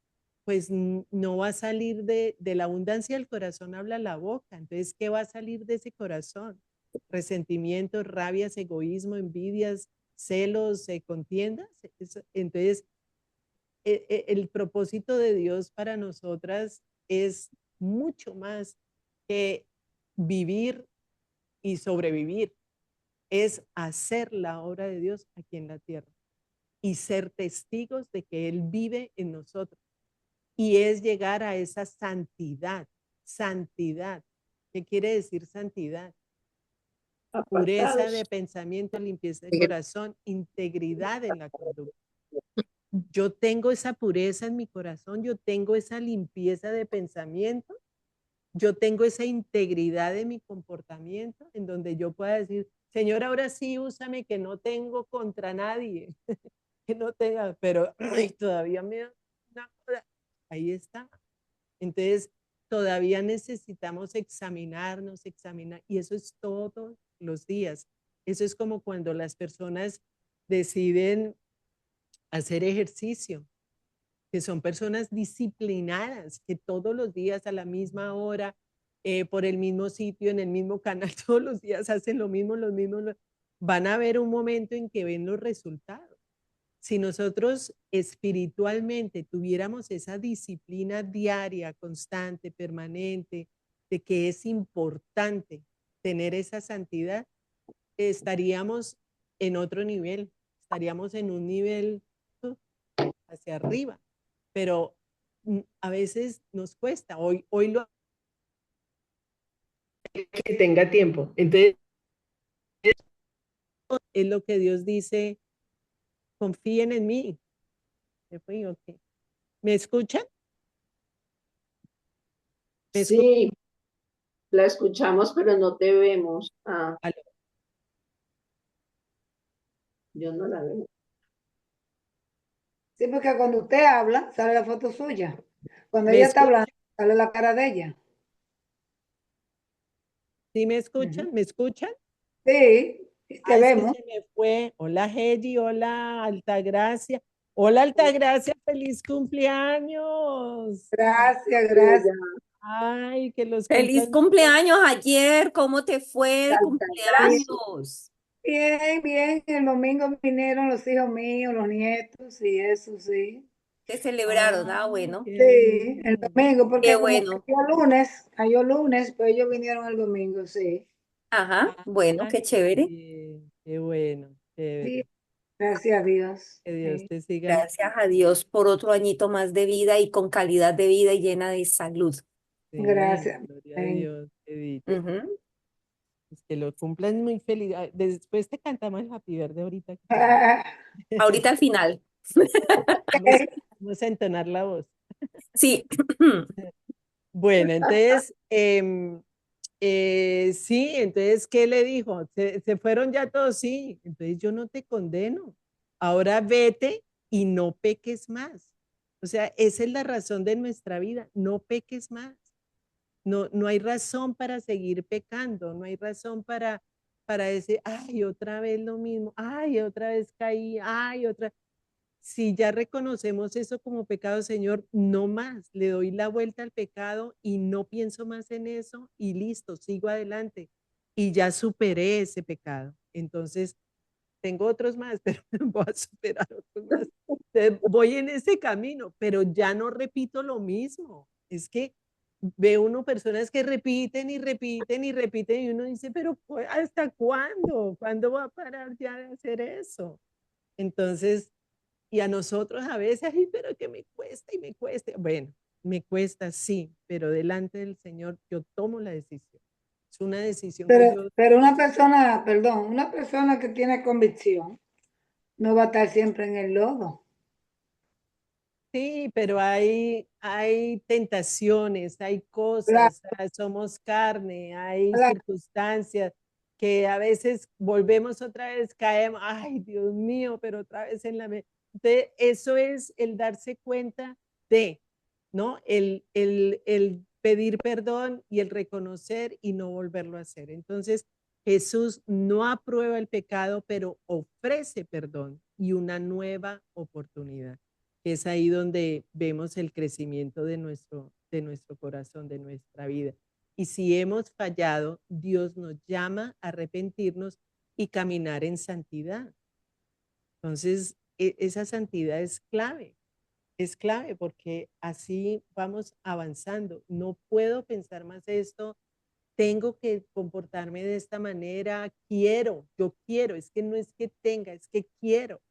Speaker 1: pues no va a salir de la abundancia del corazón, habla la boca. Entonces, ¿qué va a salir de ese corazón? Resentimientos, rabias, egoísmo, envidias, celos, contiendas. Entonces, el propósito de Dios para nosotras es mucho más que vivir y sobrevivir. Es hacer la obra de Dios aquí en la tierra y ser testigos de que Él vive en nosotros. Y es llegar a esa santidad. Santidad. ¿Qué quiere decir santidad? Pureza
Speaker 2: Apartados.
Speaker 1: de pensamiento, limpieza de corazón, integridad en la conducta. Yo tengo esa pureza en mi corazón, yo tengo esa limpieza de pensamiento, yo tengo esa integridad de mi comportamiento en donde yo pueda decir, Señor, ahora sí úsame, que no tengo contra nadie, que no tenga, pero ay, todavía me da una cosa. Ahí está. Entonces, todavía necesitamos examinarnos, examinar, y eso es todos los días. Eso es como cuando las personas deciden hacer ejercicio, que son personas disciplinadas, que todos los días a la misma hora, por el mismo sitio, en el mismo canal, todos los días hacen lo mismo, van a ver un momento en que ven los resultados. Si nosotros espiritualmente tuviéramos esa disciplina diaria, constante, permanente, de que es importante tener esa santidad, estaríamos en otro nivel, estaríamos en un nivel hacia arriba, pero a veces nos cuesta. Hoy lo que tenga tiempo. Entonces, es lo que Dios dice, confíen en mí. ¿Me escuchan? ¿Me escuchan?
Speaker 2: Sí, la escuchamos, pero no te vemos. Ah,
Speaker 1: Aló.
Speaker 2: yo no la veo.
Speaker 5: Sí, porque cuando usted habla, sale la foto suya. Cuando
Speaker 1: ¿Me
Speaker 5: ella está
Speaker 1: escuchan?
Speaker 5: hablando, sale la cara de ella.
Speaker 1: ¿Sí me
Speaker 5: Ujú.
Speaker 1: escuchan? ¿Me escuchan?
Speaker 5: Sí, y te
Speaker 1: Ah, es que
Speaker 5: vemos.
Speaker 1: se me fue. Hola, Heidi. Hola, Altagracia. Hola, Altagracia. ¡Feliz cumpleaños!
Speaker 5: Gracias, gracias.
Speaker 2: Ella,
Speaker 1: Ay, que los
Speaker 6: Feliz
Speaker 1: cumplan mucho.
Speaker 6: cumpleaños ayer, ¿cómo te fue de
Speaker 2: gracias.
Speaker 6: cumpleaños?
Speaker 5: Bien, bien. El domingo vinieron los hijos míos, los nietos y eso, sí.
Speaker 6: Te celebraron,
Speaker 1: Ay,
Speaker 6: bueno,
Speaker 1: qué
Speaker 5: Sí, el
Speaker 1: bien.
Speaker 5: domingo,
Speaker 6: qué
Speaker 5: porque como
Speaker 6: bueno.
Speaker 5: cayó lunes, pues ellos vinieron el domingo, sí.
Speaker 6: Ajá, bueno,
Speaker 1: Ah,
Speaker 6: qué
Speaker 1: qué
Speaker 6: chévere.
Speaker 1: bien. Qué bueno.
Speaker 5: Sí,
Speaker 1: Chévere.
Speaker 5: gracias a Dios.
Speaker 1: Que Dios
Speaker 5: Sí.
Speaker 1: te siga.
Speaker 6: Gracias a Dios por otro añito más de vida y con calidad de vida y llena de salud.
Speaker 1: Sí,
Speaker 5: Gracias.
Speaker 1: gloria a
Speaker 5: Amén.
Speaker 1: Dios, Edith.
Speaker 6: Ujú.
Speaker 1: Pues que lo cumplan muy feliz. Ah, después te cantamos el Happy Birthday ahorita.
Speaker 6: Ahorita al final.
Speaker 1: Vamos, vamos a entonar la voz.
Speaker 6: Sí.
Speaker 1: Bueno, entonces, sí, entonces, ¿qué le dijo? Se fueron ya todos, sí. Entonces yo no te condeno. Ahora vete y no peques más. O sea, esa es la razón de nuestra vida. No peques más. No, no hay razón para seguir pecando. No hay razón para decir, ay, otra vez lo mismo. Ay, otra vez caí. Ay, otra. Si ya reconocemos eso como pecado, Señor, no más, le doy la vuelta al pecado y no pienso más en eso y listo, sigo adelante. Y ya superé ese pecado. Entonces, tengo otros más, pero voy a superar otros más. Entonces, voy en ese camino, pero ya no repito lo mismo. Es que ve uno personas que repiten y repiten y repiten y uno dice, pero ¿hasta cuándo? ¿Cuándo va a parar ya de hacer eso? Entonces, y a nosotros a veces, ay, pero que me cuesta y me cuesta. Bueno, me cuesta, sí, pero delante del Señor yo tomo la decisión. Es una decisión que yo,
Speaker 5: Pero una persona, perdón, una persona que tiene convicción no va a estar siempre en el lodo.
Speaker 1: sí, pero hay tentaciones, hay
Speaker 5: Claro,
Speaker 1: cosas, somos carne, hay
Speaker 5: claro.
Speaker 1: circunstancias que a veces volvemos otra vez, caemos, ay, Dios mío, pero otra vez en la... Entonces, eso es el darse cuenta de, ¿no? El pedir perdón y el reconocer y no volverlo a hacer. Entonces, Jesús no aprueba el pecado, pero ofrece perdón y una nueva oportunidad. Es ahí donde vemos el crecimiento de nuestro corazón, de nuestra vida. Y si hemos fallado, Dios nos llama a arrepentirnos y caminar en santidad. Entonces, esa santidad es clave. es clave porque así vamos avanzando. No puedo pensar más esto, tengo que comportarme de esta manera, yo quiero, es que no es que tenga, es que quiero,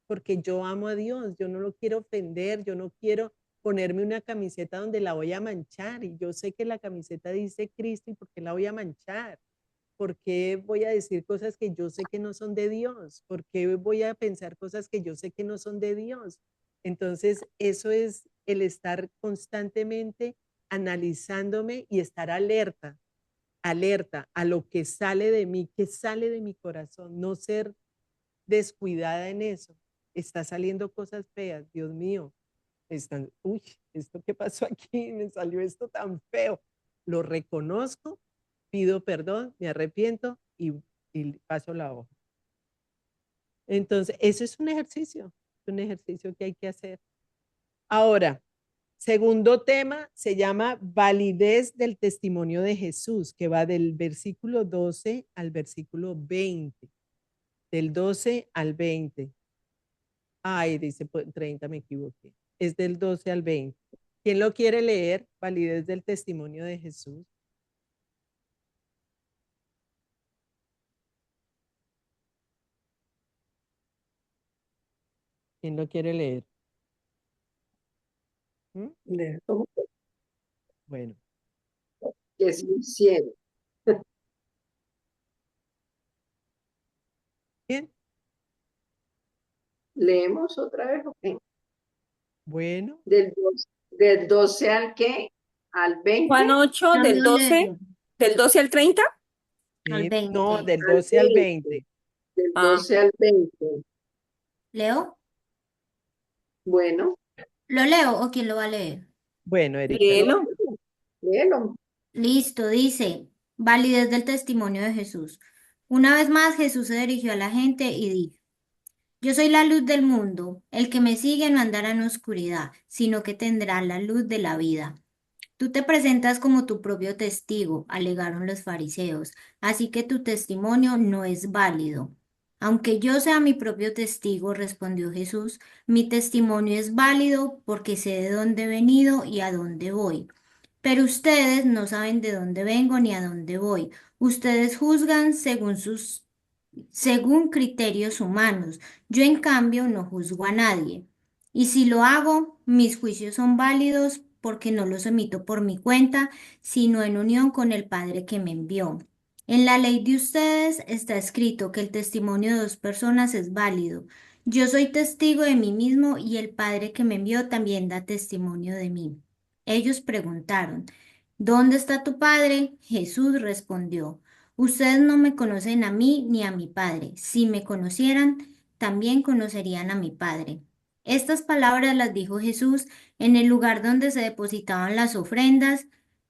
Speaker 1: porque yo amo a Dios, yo no lo quiero ofender, yo no quiero ponerme una camiseta donde la voy a manchar y yo sé que la camiseta dice Cristo y ¿por qué la voy a manchar? ¿Por qué voy a decir cosas que yo sé que no son de Dios? ¿Por qué voy a pensar cosas que yo sé que no son de Dios? Entonces, eso es el estar constantemente analizándome y estar alerta, alerta a lo que sale de mí, que sale de mi corazón, no ser descuidada en eso. Está saliendo cosas feas, Dios mío. Uy, ¿esto qué pasó aquí? Me salió esto tan feo. Lo reconozco, pido perdón, me arrepiento y paso la hoja. Entonces, eso es un ejercicio que hay que hacer. Ahora, segundo tema se llama validez del testimonio de Jesús, que va del versículo 12 al versículo 20. Del 12 al 20. Ay, dice 30, me equivoqué. Es del 12 al 20. ¿Quién lo quiere leer? Validez del testimonio de Jesús. ¿Quién lo quiere leer? ¿Mm? Bueno,
Speaker 2: Que se hicieron.
Speaker 1: bien.
Speaker 2: ¿Leemos otra vez? Okay.
Speaker 1: Bueno,
Speaker 2: Del 12 al qué? ¿Al 20?
Speaker 6: Juan 8
Speaker 4: No,
Speaker 6: del
Speaker 4: yo
Speaker 6: 12,
Speaker 4: leo
Speaker 6: del 12 al 30.
Speaker 4: al
Speaker 1: sí, no,
Speaker 4: 20.
Speaker 1: del
Speaker 2: Al
Speaker 1: 12 al
Speaker 2: 20.
Speaker 1: 20.
Speaker 2: Del
Speaker 6: Ah,
Speaker 2: 12 al 20.
Speaker 4: ¿Leo?
Speaker 2: Bueno,
Speaker 4: ¿Lo leo o quién lo va a leer?
Speaker 1: Bueno, Erika,
Speaker 2: no,
Speaker 6: léelo.
Speaker 2: léelo.
Speaker 4: Listo, dice, validez del testimonio de Jesús. Una vez más Jesús se dirigió a la gente y dijo, yo soy la luz del mundo, el que me sigue no andará en oscuridad, sino que tendrá la luz de la vida. Tú te presentas como tu propio testigo, alegaron los fariseos, así que tu testimonio no es válido. Aunque yo sea mi propio testigo, respondió Jesús, mi testimonio es válido porque sé de dónde he venido y a dónde voy. Pero ustedes no saben de dónde vengo ni a dónde voy. Ustedes juzgan según criterios humanos. Yo, en cambio, no juzgo a nadie. Y si lo hago, mis juicios son válidos porque no los emito por mi cuenta, sino en unión con el Padre que me envió. En la ley de ustedes está escrito que el testimonio de dos personas es válido. Yo soy testigo de mí mismo y el Padre que me envió también da testimonio de mí. Ellos preguntaron, ¿dónde está tu Padre? Jesús respondió, ustedes no me conocen a mí ni a mi Padre. Si me conocieran, también conocerían a mi Padre. Estas palabras las dijo Jesús en el lugar donde se depositaban las ofrendas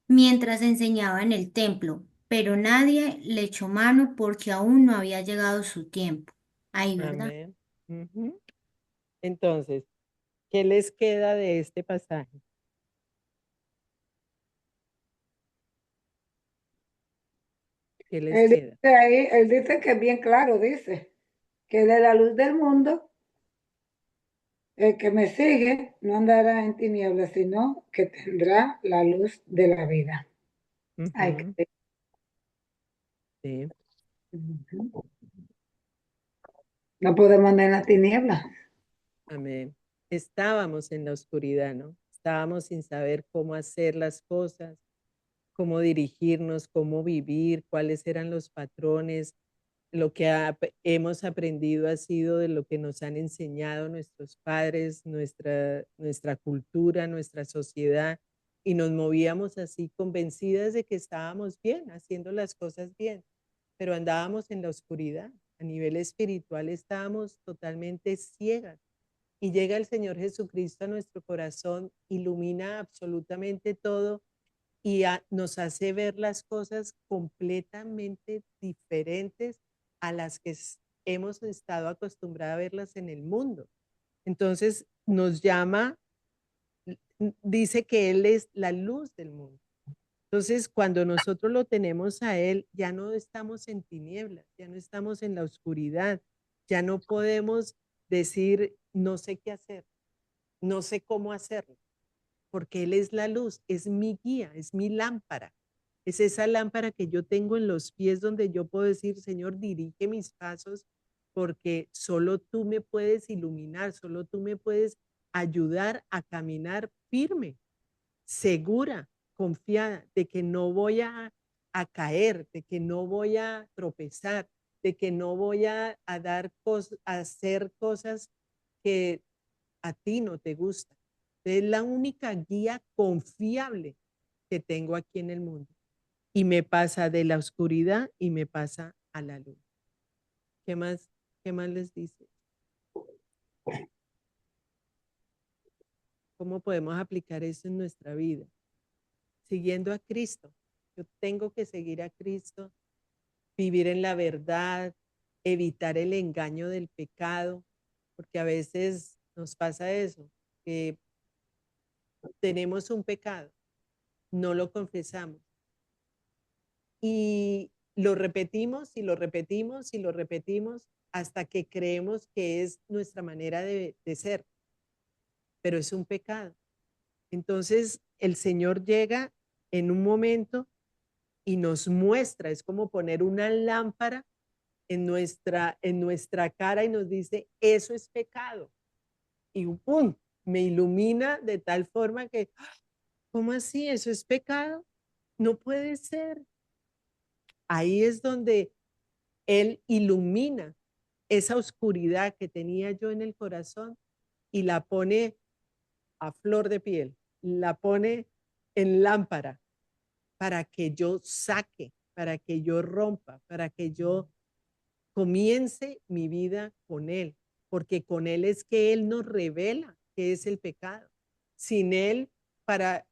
Speaker 4: mientras enseñaba en el templo, pero nadie le echó mano porque aún no había llegado su tiempo. Ay, ¿verdad?
Speaker 1: amén. Ujú. Entonces, ¿qué les queda de este pasaje? ¿Qué les
Speaker 5: Él
Speaker 1: queda?
Speaker 5: dice ahí, él dice que es bien claro, dice, que él es la luz del mundo, el que me sigue no andará en tinieblas, sino que tendrá la luz de la vida. Ay,
Speaker 1: Ujú, sí,
Speaker 5: ujú. No podemos andar en la tiniebla.
Speaker 1: amén. Estábamos en la oscuridad, ¿no? Estábamos sin saber cómo hacer las cosas, cómo dirigirnos, cómo vivir, cuáles eran los patrones. Lo que hemos aprendido ha sido de lo que nos han enseñado nuestros padres, nuestra cultura, nuestra sociedad, y nos movíamos así convencidas de que estábamos bien, haciendo las cosas bien, pero andábamos en la oscuridad. A nivel espiritual estábamos totalmente ciegas. Y llega el Señor Jesucristo a nuestro corazón, ilumina absolutamente todo y nos hace ver las cosas completamente diferentes a las que hemos estado acostumbrados a verlas en el mundo. Entonces nos llama, dice que Él es la luz del mundo. Entonces, cuando nosotros lo tenemos a Él, ya no estamos en tinieblas, ya no estamos en la oscuridad, ya no podemos decir, no sé qué hacer, no sé cómo hacerlo, porque Él es la luz, es mi guía, es mi lámpara. Es esa lámpara que yo tengo en los pies donde yo puedo decir, Señor, dirige mis pasos, porque solo tú me puedes iluminar, solo tú me puedes ayudar a caminar firme, segura, confiada de que no voy a caer, de que no voy a tropezar, de que no voy a hacer cosas que a ti no te gustan. Es la única guía confiable que tengo aquí en el mundo. Y me pasa de la oscuridad y me pasa a la luz. ¿Qué más, qué más les dice? ¿Cómo podemos aplicar eso en nuestra vida? Siguiendo a Cristo. Yo tengo que seguir a Cristo, vivir en la verdad, evitar el engaño del pecado, porque a veces nos pasa eso, que tenemos un pecado, no lo confesamos y lo repetimos y lo repetimos y lo repetimos hasta que creemos que es nuestra manera de ser, pero es un pecado. Entonces el Señor llega en un momento y nos muestra, es como poner una lámpara en nuestra cara y nos dice, eso es pecado. Y ¡pum! Me ilumina de tal forma que, ¿cómo así? ¿Eso es pecado? No puede ser. Ahí es donde Él ilumina esa oscuridad que tenía yo en el corazón y la pone a flor de piel, la pone en lámpara para que yo saque, para que yo rompa, para que yo comience mi vida con Él, porque con Él es que Él nos revela qué es el pecado. Sin Él, para,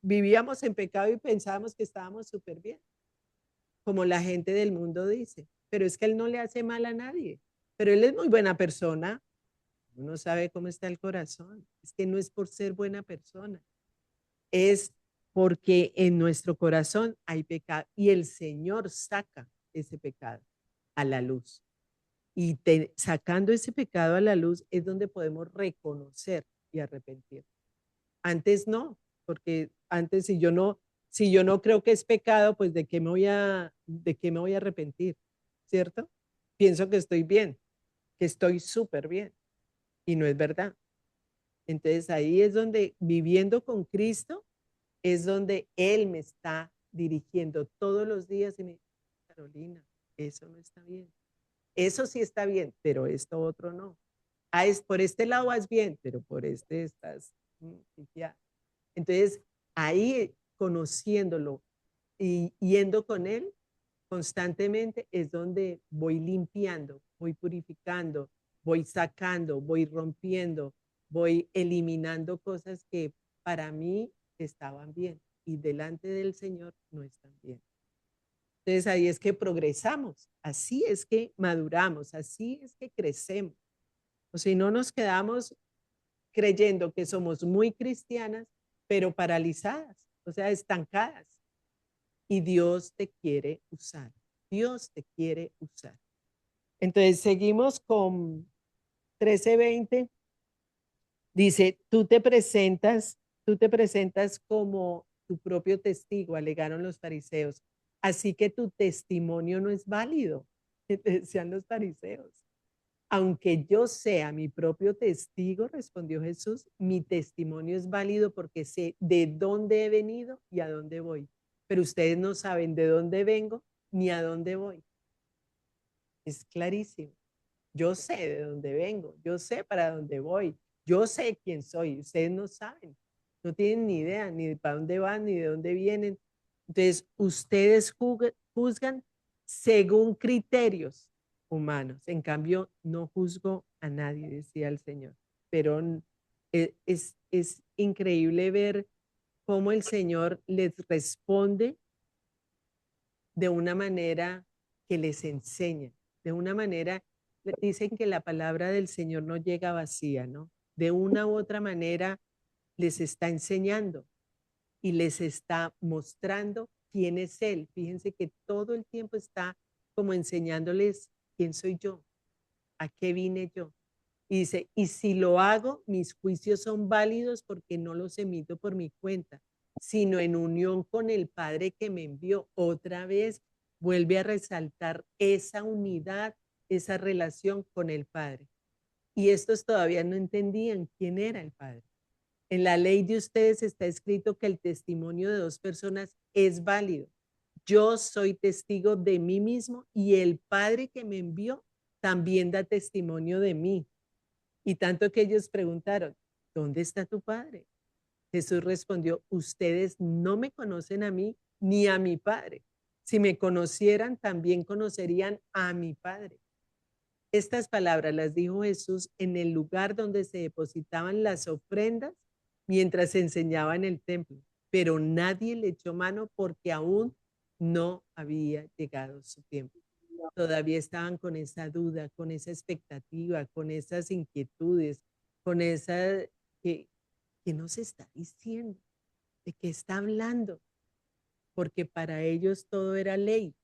Speaker 1: vivíamos en pecado y pensábamos que estábamos súper bien, como la gente del mundo dice, pero es que Él no le hace mal a nadie, pero Él es muy buena persona. Uno sabe cómo está el corazón, es que no es por ser buena persona, es porque en nuestro corazón hay pecado y el Señor saca ese pecado a la luz. Y sacando ese pecado a la luz es donde podemos reconocer y arrepentir. Antes no, porque antes si yo no creo que es pecado, pues de qué me voy a arrepentir, ¿cierto? Pienso que estoy bien, que estoy súper bien y no es verdad. Entonces ahí es donde viviendo con Cristo es donde Él me está dirigiendo todos los días y me dice, Carolina, eso no está bien. Eso sí está bien, pero esto otro no. Ah, es por este lado vas bien, pero por este estás ya. Entonces, ahí conociéndolo y yendo con él constantemente es donde voy limpiando, voy purificando, voy sacando, voy rompiendo, voy eliminando cosas que para mí estaban bien y delante del Señor no están bien. Entonces ahí es que progresamos, así es que maduramos, así es que crecemos. O si no nos quedamos creyendo que somos muy cristianas, pero paralizadas, o sea, estancadas. Y Dios te quiere usar, Dios te quiere usar. Entonces seguimos con 13:20. Dice, tú te presentas como tu propio testigo, alegaron los fariseos. Así que tu testimonio no es válido, decían los fariseos. Aunque yo sea mi propio testigo, respondió Jesús, mi testimonio es válido porque sé de dónde he venido y a dónde voy. Pero ustedes no saben de dónde vengo ni a dónde voy. Es clarísimo. Yo sé de dónde vengo, yo sé para dónde voy, yo sé quién soy. Ustedes no saben, no tienen ni idea ni de para dónde van ni de dónde vienen. Entonces, ustedes juzgan según criterios humanos. En cambio, no juzgo a nadie, decía el Señor. Pero es increíble ver cómo el Señor les responde de una manera que les enseña, de una manera, dicen que la palabra del Señor no llega vacía, ¿no? De una u otra manera les está enseñando y les está mostrando quién es Él. Fíjense que todo el tiempo está como enseñándoles quién soy yo, a qué vine yo. Y dice, y si lo hago, mis juicios son válidos porque no los emito por mi cuenta, sino en unión con el Padre que me envió. Otra vez vuelve a resaltar esa unidad, esa relación con el Padre. Y estos todavía no entendían quién era el Padre. En la ley de ustedes está escrito que el testimonio de dos personas es válido. Yo soy testigo de mí mismo y el Padre que me envió también da testimonio de mí. Y tanto que ellos preguntaron, ¿dónde está tu Padre? Jesús respondió, ustedes no me conocen a mí ni a mi Padre. Si me conocieran, también conocerían a mi Padre. Estas palabras las dijo Jesús en el lugar donde se depositaban las ofrendas mientras enseñaba en el templo, pero nadie le echó mano porque aún no había llegado su tiempo. Todavía estaban con esa duda, con esa expectativa, con esas inquietudes, con esa que, ¿qué nos está diciendo? ¿De qué está hablando? Porque para ellos todo era ley,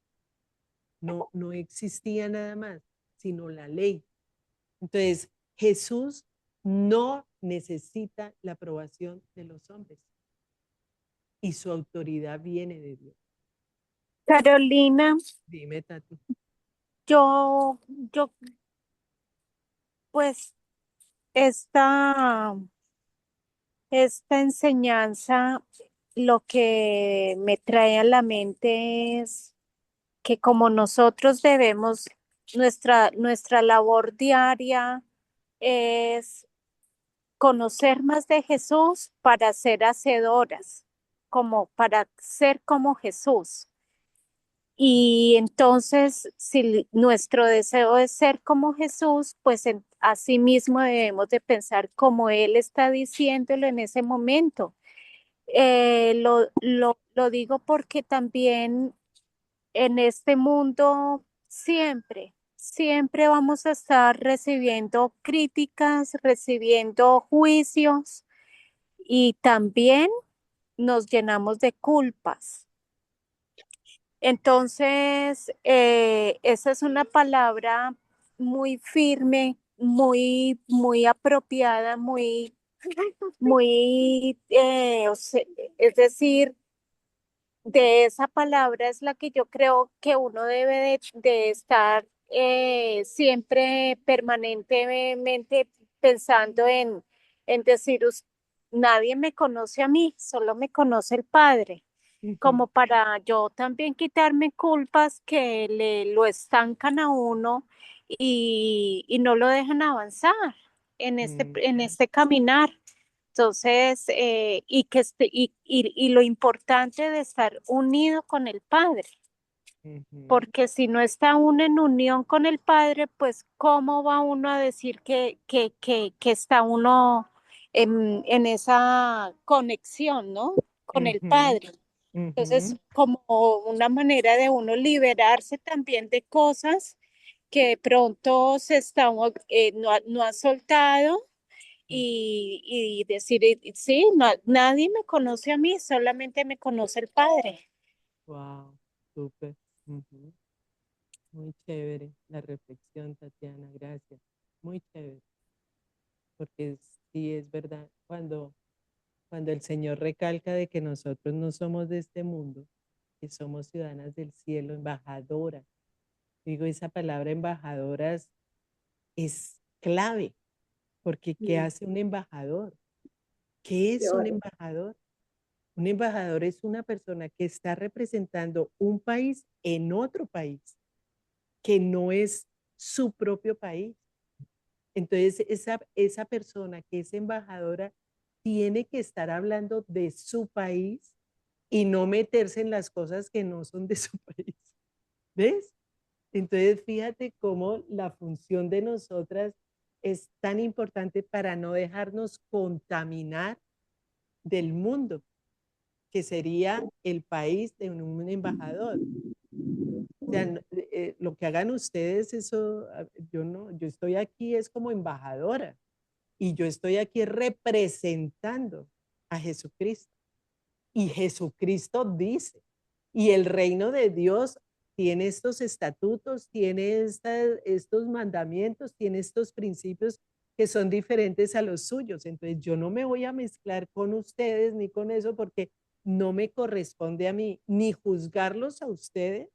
Speaker 1: no existía nada más, sino la ley. Entonces, Jesús no necesita la aprobación de los hombres y su autoridad viene de Dios.
Speaker 3: Carolina,
Speaker 1: Dime, Tati.
Speaker 3: yo, pues, esta, esta enseñanza, lo que me trae a la mente es que como nosotros debemos, nuestra labor diaria es conocer más de Jesús para ser hacedoras, como para ser como Jesús. Y entonces, si nuestro deseo es ser como Jesús, pues así mismo debemos de pensar como Él está diciéndolo en ese momento. Lo digo porque también en este mundo siempre vamos a estar recibiendo críticas, recibiendo juicios y también nos llenamos de culpas. Entonces, esa es una palabra muy firme, muy apropiada, es decir, de esa palabra es la que yo creo que uno debe de estar siempre permanentemente pensando en decir, nadie me conoce a mí, solo me conoce el Padre, como para yo también quitarme culpas que lo estancan a uno y no lo dejan avanzar en este caminar. Entonces, y lo importante de estar unido con el Padre, porque si no está uno en unión con el Padre, pues ¿cómo va uno a decir que está uno en esa conexión, ¿no? Con el Padre. Entonces, como una manera de uno liberarse también de cosas que de pronto no ha soltado y decir, sí, nadie me conoce a mí, solamente me conoce el Padre.
Speaker 1: Wow, súper. Muy chévere la reflexión, Tatiana, gracias. Muy chévere, porque sí es verdad, cuando el Señor recalca de que nosotros no somos de este mundo, que somos ciudadanas del cielo, embajadoras. Digo, esa palabra embajadoras es clave, porque ¿qué hace un embajador? ¿Qué es un embajador? Un embajador es una persona que está representando un país en otro país, que no es su propio país. Entonces, esa persona que es embajadora tiene que estar hablando de su país y no meterse en las cosas que no son de su país. ¿Ves? Entonces, fíjate cómo la función de nosotras es tan importante para no dejarnos contaminar del mundo, que sería el país de un embajador. O sea, lo que hagan ustedes, eso, yo no, yo estoy aquí es como embajadora y yo estoy aquí representando a Jesucristo. Y Jesucristo dice, y el reino de Dios tiene estos estatutos, tiene estos mandamientos, tiene estos principios que son diferentes a los suyos. Entonces yo no me voy a mezclar con ustedes ni con eso porque no me corresponde a mí ni juzgarlos a ustedes,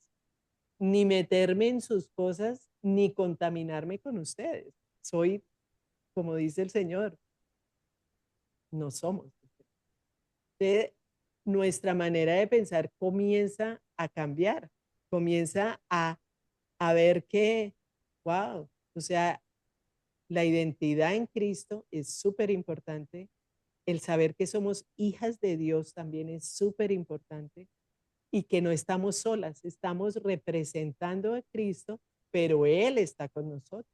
Speaker 1: ni meterme en sus cosas, ni contaminarme con ustedes. Soy, como dice el Señor, no somos. Entonces, nuestra manera de pensar comienza a cambiar, comienza a ver que, wow, o sea, la identidad en Cristo es súper importante. El saber que somos hijas de Dios también es súper importante y que no estamos solas, estamos representando a Cristo, pero Él está con nosotros.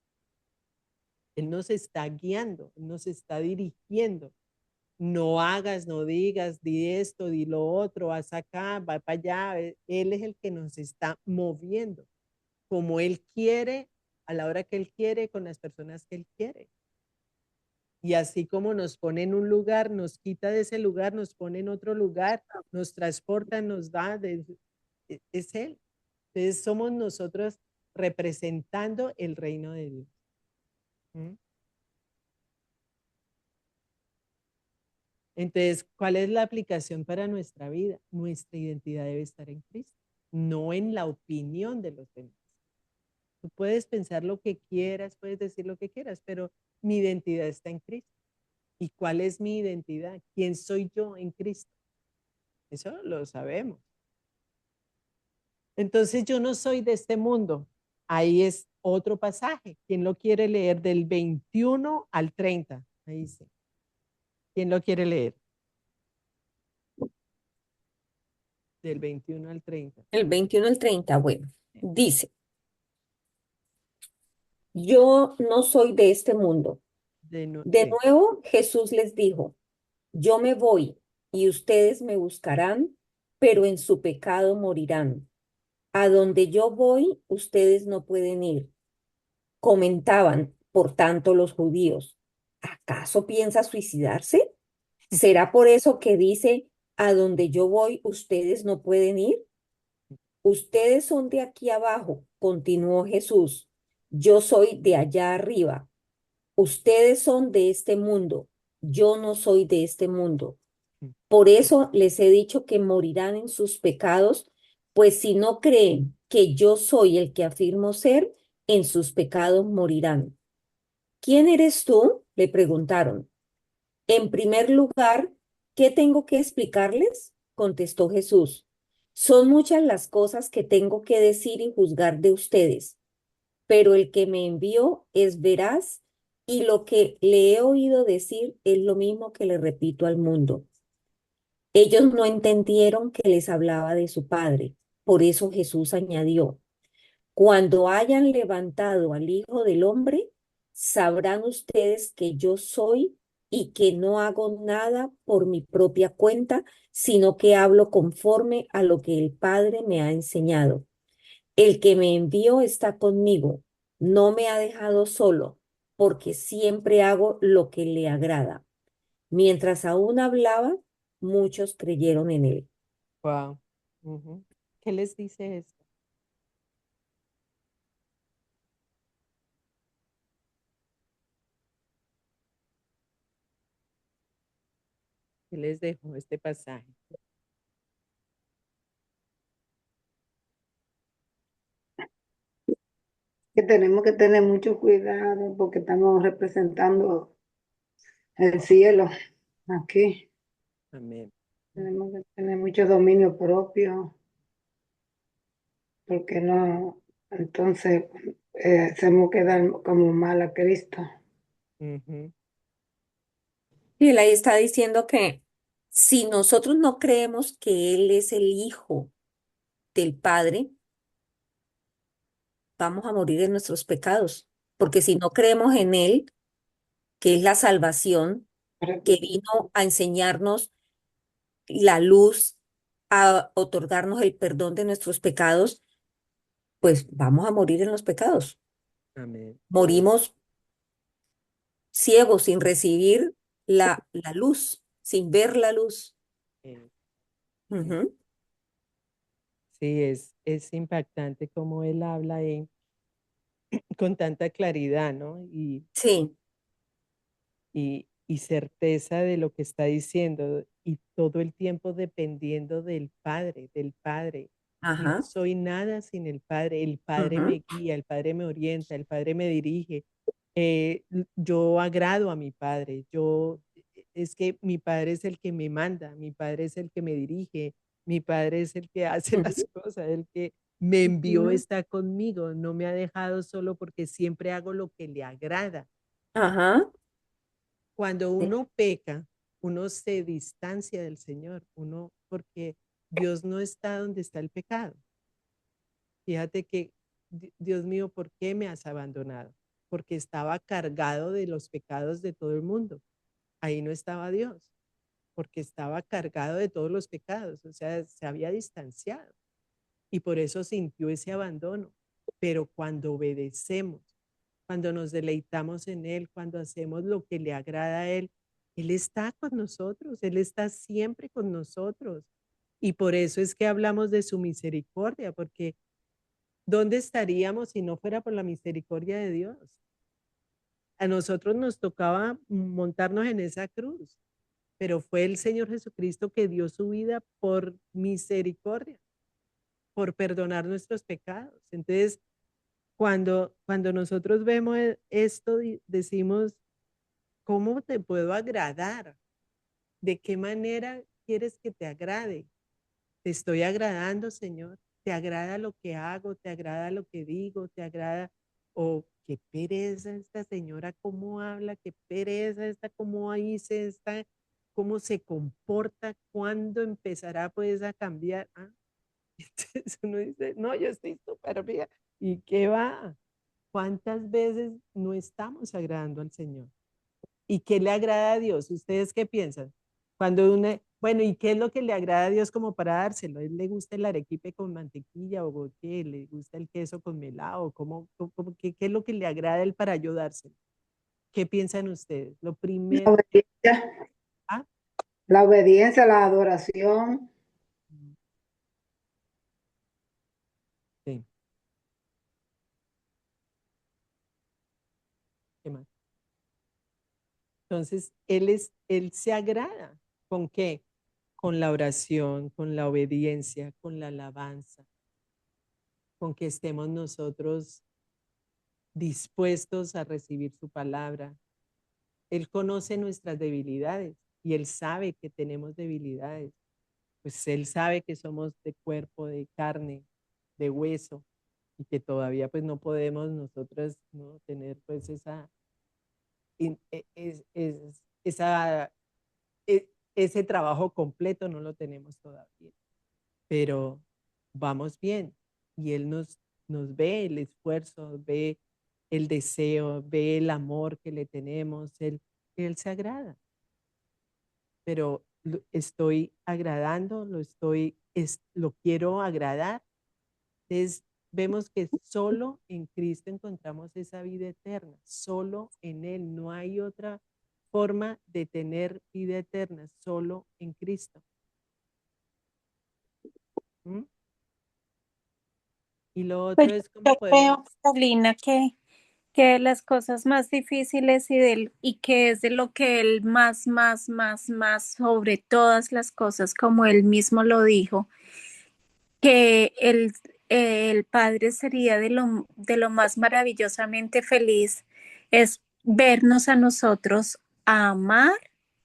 Speaker 1: Él nos está guiando, nos está dirigiendo. No hagas, no digas, di esto, di lo otro, haz acá, va para allá. Él es el que nos está moviendo como Él quiere, a la hora que Él quiere, con las personas que Él quiere. Y así como nos pone en un lugar, nos quita de ese lugar, nos pone en otro lugar, nos transporta, nos da, es Él. Entonces somos nosotros representando el reino de Dios. ¿Mm? Entonces, ¿cuál es la aplicación para nuestra vida? Nuestra identidad debe estar en Cristo, no en la opinión de los demás. Tú puedes pensar lo que quieras, puedes decir lo que quieras, pero mi identidad está en Cristo. ¿Y cuál es mi identidad? ¿Quién soy yo en Cristo? Eso lo sabemos. Entonces yo no soy de este mundo. Ahí es otro pasaje. ¿Quién lo quiere leer del 21 al 30? Ahí sí. ¿Quién lo quiere leer? Del 21 al 30.
Speaker 6: El 21 al 30, bueno, dice, yo no soy de este mundo. De
Speaker 1: Sí.
Speaker 6: nuevo, Jesús les dijo, yo me voy y ustedes me buscarán, pero en su pecado morirán. A donde yo voy, ustedes no pueden ir. Comentaban, por tanto, los judíos, ¿acaso piensa suicidarse? ¿Será por eso que dice, a donde yo voy, ustedes no pueden ir? Ustedes son de aquí abajo, continuó Jesús. Yo soy de allá arriba. Ustedes son de este mundo. Yo no soy de este mundo. Por eso les he dicho que morirán en sus pecados, pues si no creen que yo soy el que afirmo ser, en sus pecados morirán. ¿Quién eres tú? Le preguntaron. En primer lugar, ¿qué tengo que explicarles? Contestó Jesús. Son muchas las cosas que tengo que decir y juzgar de ustedes, pero el que me envió es veraz y lo que le he oído decir es lo mismo que le repito al mundo. Ellos no entendieron que les hablaba de su Padre. Por eso Jesús añadió, cuando hayan levantado al Hijo del Hombre, sabrán ustedes que yo soy y que no hago nada por mi propia cuenta, sino que hablo conforme a lo que el Padre me ha enseñado. El que me envió está conmigo, no me ha dejado solo, porque siempre hago lo que le agrada. Mientras aún hablaba, muchos creyeron en él.
Speaker 1: Wow. Uh-huh. ¿Qué les dice esto? ¿Qué les dejó este pasaje?
Speaker 5: Que tenemos que tener mucho cuidado porque estamos representando el cielo aquí.
Speaker 1: Amén.
Speaker 5: Tenemos que tener mucho dominio propio porque no, entonces hacemos quedar como mal a Cristo.
Speaker 1: Uh-huh.
Speaker 6: Y él ahí está diciendo que si nosotros no creemos que Él es el Hijo del Padre, vamos a morir en nuestros pecados. Porque si no creemos en Él, que es la salvación, que vino a enseñarnos la luz, a otorgarnos el perdón de nuestros pecados, pues vamos a morir en los pecados.
Speaker 1: Amén.
Speaker 6: Morimos ciegos sin recibir la luz, sin ver la luz.
Speaker 1: Sí,
Speaker 6: Ujú.
Speaker 1: sí, es impactante cómo él habla con tanta claridad, ¿no?
Speaker 6: Sí,
Speaker 1: y certeza de lo que está diciendo y todo el tiempo dependiendo del Padre, del Padre. No
Speaker 6: Ajá,
Speaker 1: soy nada sin el Padre. El Padre
Speaker 6: ujú,
Speaker 1: me guía, el Padre me orienta, el Padre me dirige. Yo agrado a mi Padre. Es que mi Padre es el que me manda, mi Padre es el que me dirige, mi Padre es el que hace las
Speaker 6: ujú,
Speaker 1: cosas, el que me envió
Speaker 6: ujú,
Speaker 1: está conmigo, no me ha dejado solo porque siempre hago lo que le agrada.
Speaker 6: ajá,
Speaker 1: Cuando
Speaker 6: sí,
Speaker 1: uno peca, uno se distancia del Señor, porque Dios no está donde está el pecado. Fíjate que, Dios mío, ¿por qué me has abandonado? Porque estaba cargado de los pecados de todo el mundo. Ahí no estaba Dios, porque estaba cargado de todos los pecados, o sea, se había distanciado y por eso sintió ese abandono. Pero cuando obedecemos, cuando nos deleitamos en Él, cuando hacemos lo que le agrada a Él, Él está con nosotros, Él está siempre con nosotros. Y por eso es que hablamos de su misericordia, porque ¿dónde estaríamos si no fuera por la misericordia de Dios? A nosotros nos tocaba montarnos en esa cruz, pero fue el Señor Jesucristo que dio su vida por misericordia, por perdonar nuestros pecados. Entonces, cuando nosotros vemos esto, decimos, ¿cómo te puedo agradar? ¿De qué manera quieres que te agrade? ¿Te estoy agradando, Señor? ¿Te agrada lo que hago? ¿Te agrada lo que digo? ¿Te agrada? O qué pereza esta señora, cómo habla, qué pereza esta, cómo dice esta, cómo se comporta, cuándo empezará pues a cambiar. Ah, entonces uno dice, no, yo estoy súper bien. ¿Y qué va? ¿Cuántas veces no estamos agradando al Señor? ¿Y qué le agrada a Dios? ¿Ustedes qué piensan? Cuando uno, bueno, ¿y qué es lo que le agrada a Dios como para dárselo? ¿A él le gusta el arequipe con mantequilla o qué? ¿Le gusta el queso con melado? ¿Qué es lo que le agrada a él para ayudárselo? ¿Qué piensan ustedes? Lo
Speaker 5: La
Speaker 1: primero,
Speaker 5: obediencia,
Speaker 1: ah,
Speaker 5: la obediencia, la adoración.
Speaker 1: sí, ¿qué más? Entonces, él se agrada. ¿Con qué? Con la oración, con la obediencia, con la alabanza, con que estemos nosotros dispuestos a recibir su palabra. Él conoce nuestras debilidades y Él sabe que tenemos debilidades. Pues Él sabe que somos de cuerpo, de carne, de hueso y que todavía pues no podemos nosotras no tener pues esa, ese trabajo completo no lo tenemos todavía, pero vamos bien y Él nos ve el esfuerzo, ve el deseo, ve el amor que le tenemos, Él se agrada, pero estoy agradando, lo quiero agradar. Entonces, vemos que solo en Cristo encontramos esa vida eterna, solo en Él, no hay otra forma de tener vida eterna, solo en Cristo. ¿Mm? Y lo
Speaker 3: Pues
Speaker 1: otro es cómo
Speaker 3: yo
Speaker 1: podemos,
Speaker 3: creo, Carolina, que de las cosas más difíciles y que es de lo que él más sobre todas las cosas, como él mismo lo dijo, que el padre sería de lo más maravillosamente feliz, es vernos a nosotros a amar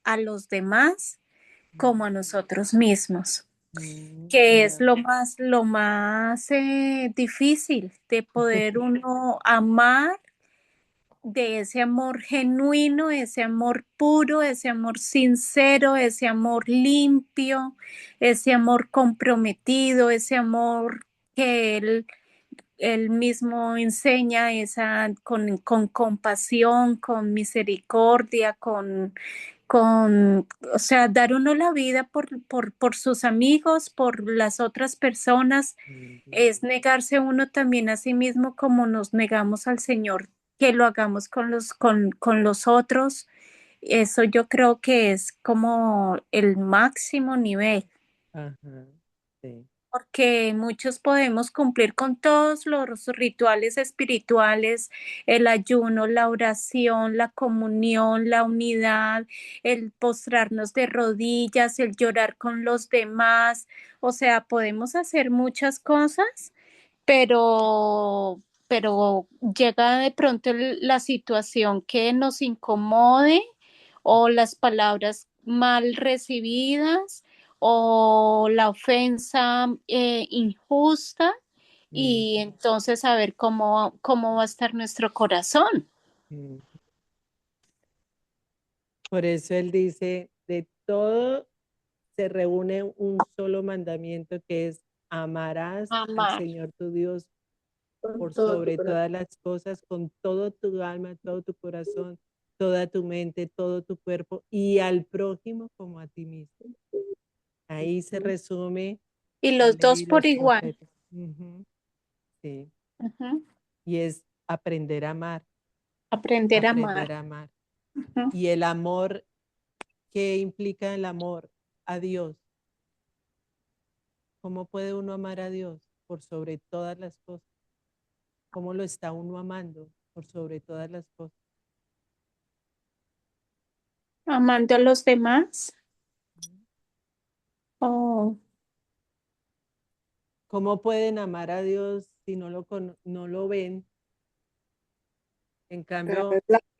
Speaker 3: a los demás como a nosotros mismos, que es
Speaker 1: claro.
Speaker 3: lo más difícil de poder uno amar de ese amor genuino, ese amor puro, ese amor sincero, ese amor limpio, ese amor comprometido, ese amor que él mismo enseña con compasión, con misericordia, o sea, dar uno la vida por sus amigos, por las otras personas, es negarse uno también a sí mismo como nos negamos al Señor, que lo hagamos con los otros. Eso yo creo que es como el máximo nivel.
Speaker 1: Ajá, sí.
Speaker 3: porque muchos podemos cumplir con todos los rituales espirituales, el ayuno, la oración, la comunión, la unidad, el postrarnos de rodillas, el llorar con los demás. O sea, podemos hacer muchas cosas, pero llega de pronto la situación que nos incomode o las palabras mal recibidas o la ofensa injusta
Speaker 1: Mm,
Speaker 3: y entonces a ver cómo va a estar nuestro corazón.
Speaker 1: mm. Por eso él dice, de todo se reúne un solo mandamiento que es amarás al
Speaker 3: Amar.
Speaker 1: Señor tu Dios
Speaker 2: con
Speaker 1: por
Speaker 2: todo tu
Speaker 1: sobre
Speaker 2: corazón.
Speaker 1: todas las cosas, con todo tu alma, todo tu corazón, toda tu mente, todo tu cuerpo y al prójimo como a ti mismo. Ahí se resume
Speaker 3: Y
Speaker 1: la
Speaker 3: los
Speaker 1: ley
Speaker 3: dos
Speaker 1: y
Speaker 3: por
Speaker 1: los
Speaker 3: igual.
Speaker 1: profetas. Ujú, sí,
Speaker 3: Ujú.
Speaker 1: y es aprender a amar,
Speaker 3: Aprender a amar.
Speaker 1: aprender a amar.
Speaker 3: Ujú.
Speaker 1: Y el amor, ¿qué implica el amor a Dios? ¿Cómo puede uno amar a Dios por sobre todas las cosas? ¿Cómo lo está uno amando por sobre todas las cosas?
Speaker 3: Amando a los demás. Oh,
Speaker 1: ¿Cómo pueden amar a Dios si no lo ven? En cambio,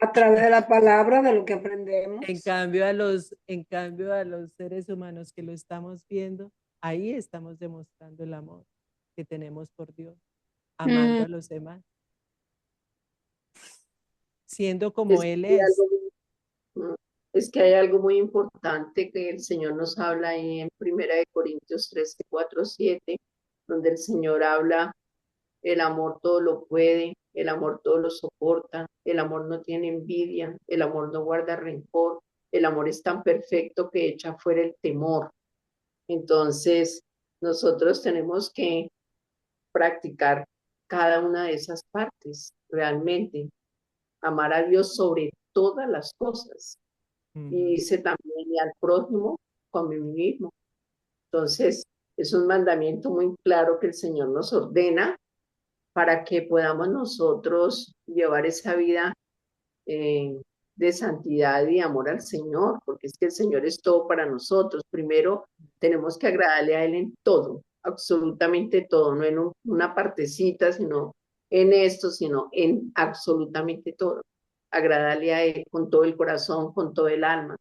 Speaker 5: A través de la palabra, de lo que aprendemos.
Speaker 1: en cambio a los seres humanos que lo estamos viendo, ahí estamos demostrando el amor que tenemos por Dios, amando
Speaker 3: mm,
Speaker 1: a los demás, siendo como
Speaker 2: Es que
Speaker 1: Él
Speaker 2: hay
Speaker 1: es.
Speaker 2: algo, es que hay algo muy importante que el Señor nos habla ahí en Primera de Corintios 13, 4, 7, donde el Señor habla, el amor todo lo puede, el amor todo lo soporta, el amor no tiene envidia, el amor no guarda rencor, el amor es tan perfecto que echa fuera el temor. Entonces, nosotros tenemos que practicar cada una de esas partes realmente, amar a Dios sobre todas las cosas. Y
Speaker 1: Ujú.
Speaker 2: dice también y al prójimo como a mí mismo. Entonces, es un mandamiento muy claro que el Señor nos ordena para que podamos nosotros llevar esa vida eh, de santidad y amor al Señor, porque es que el Señor es todo para nosotros. Primero, tenemos que agradarle a Él en todo, absolutamente todo, no en una partecita, sino en esto, sino en absolutamente todo. Agradarle a Él con todo el corazón, con todo el alma,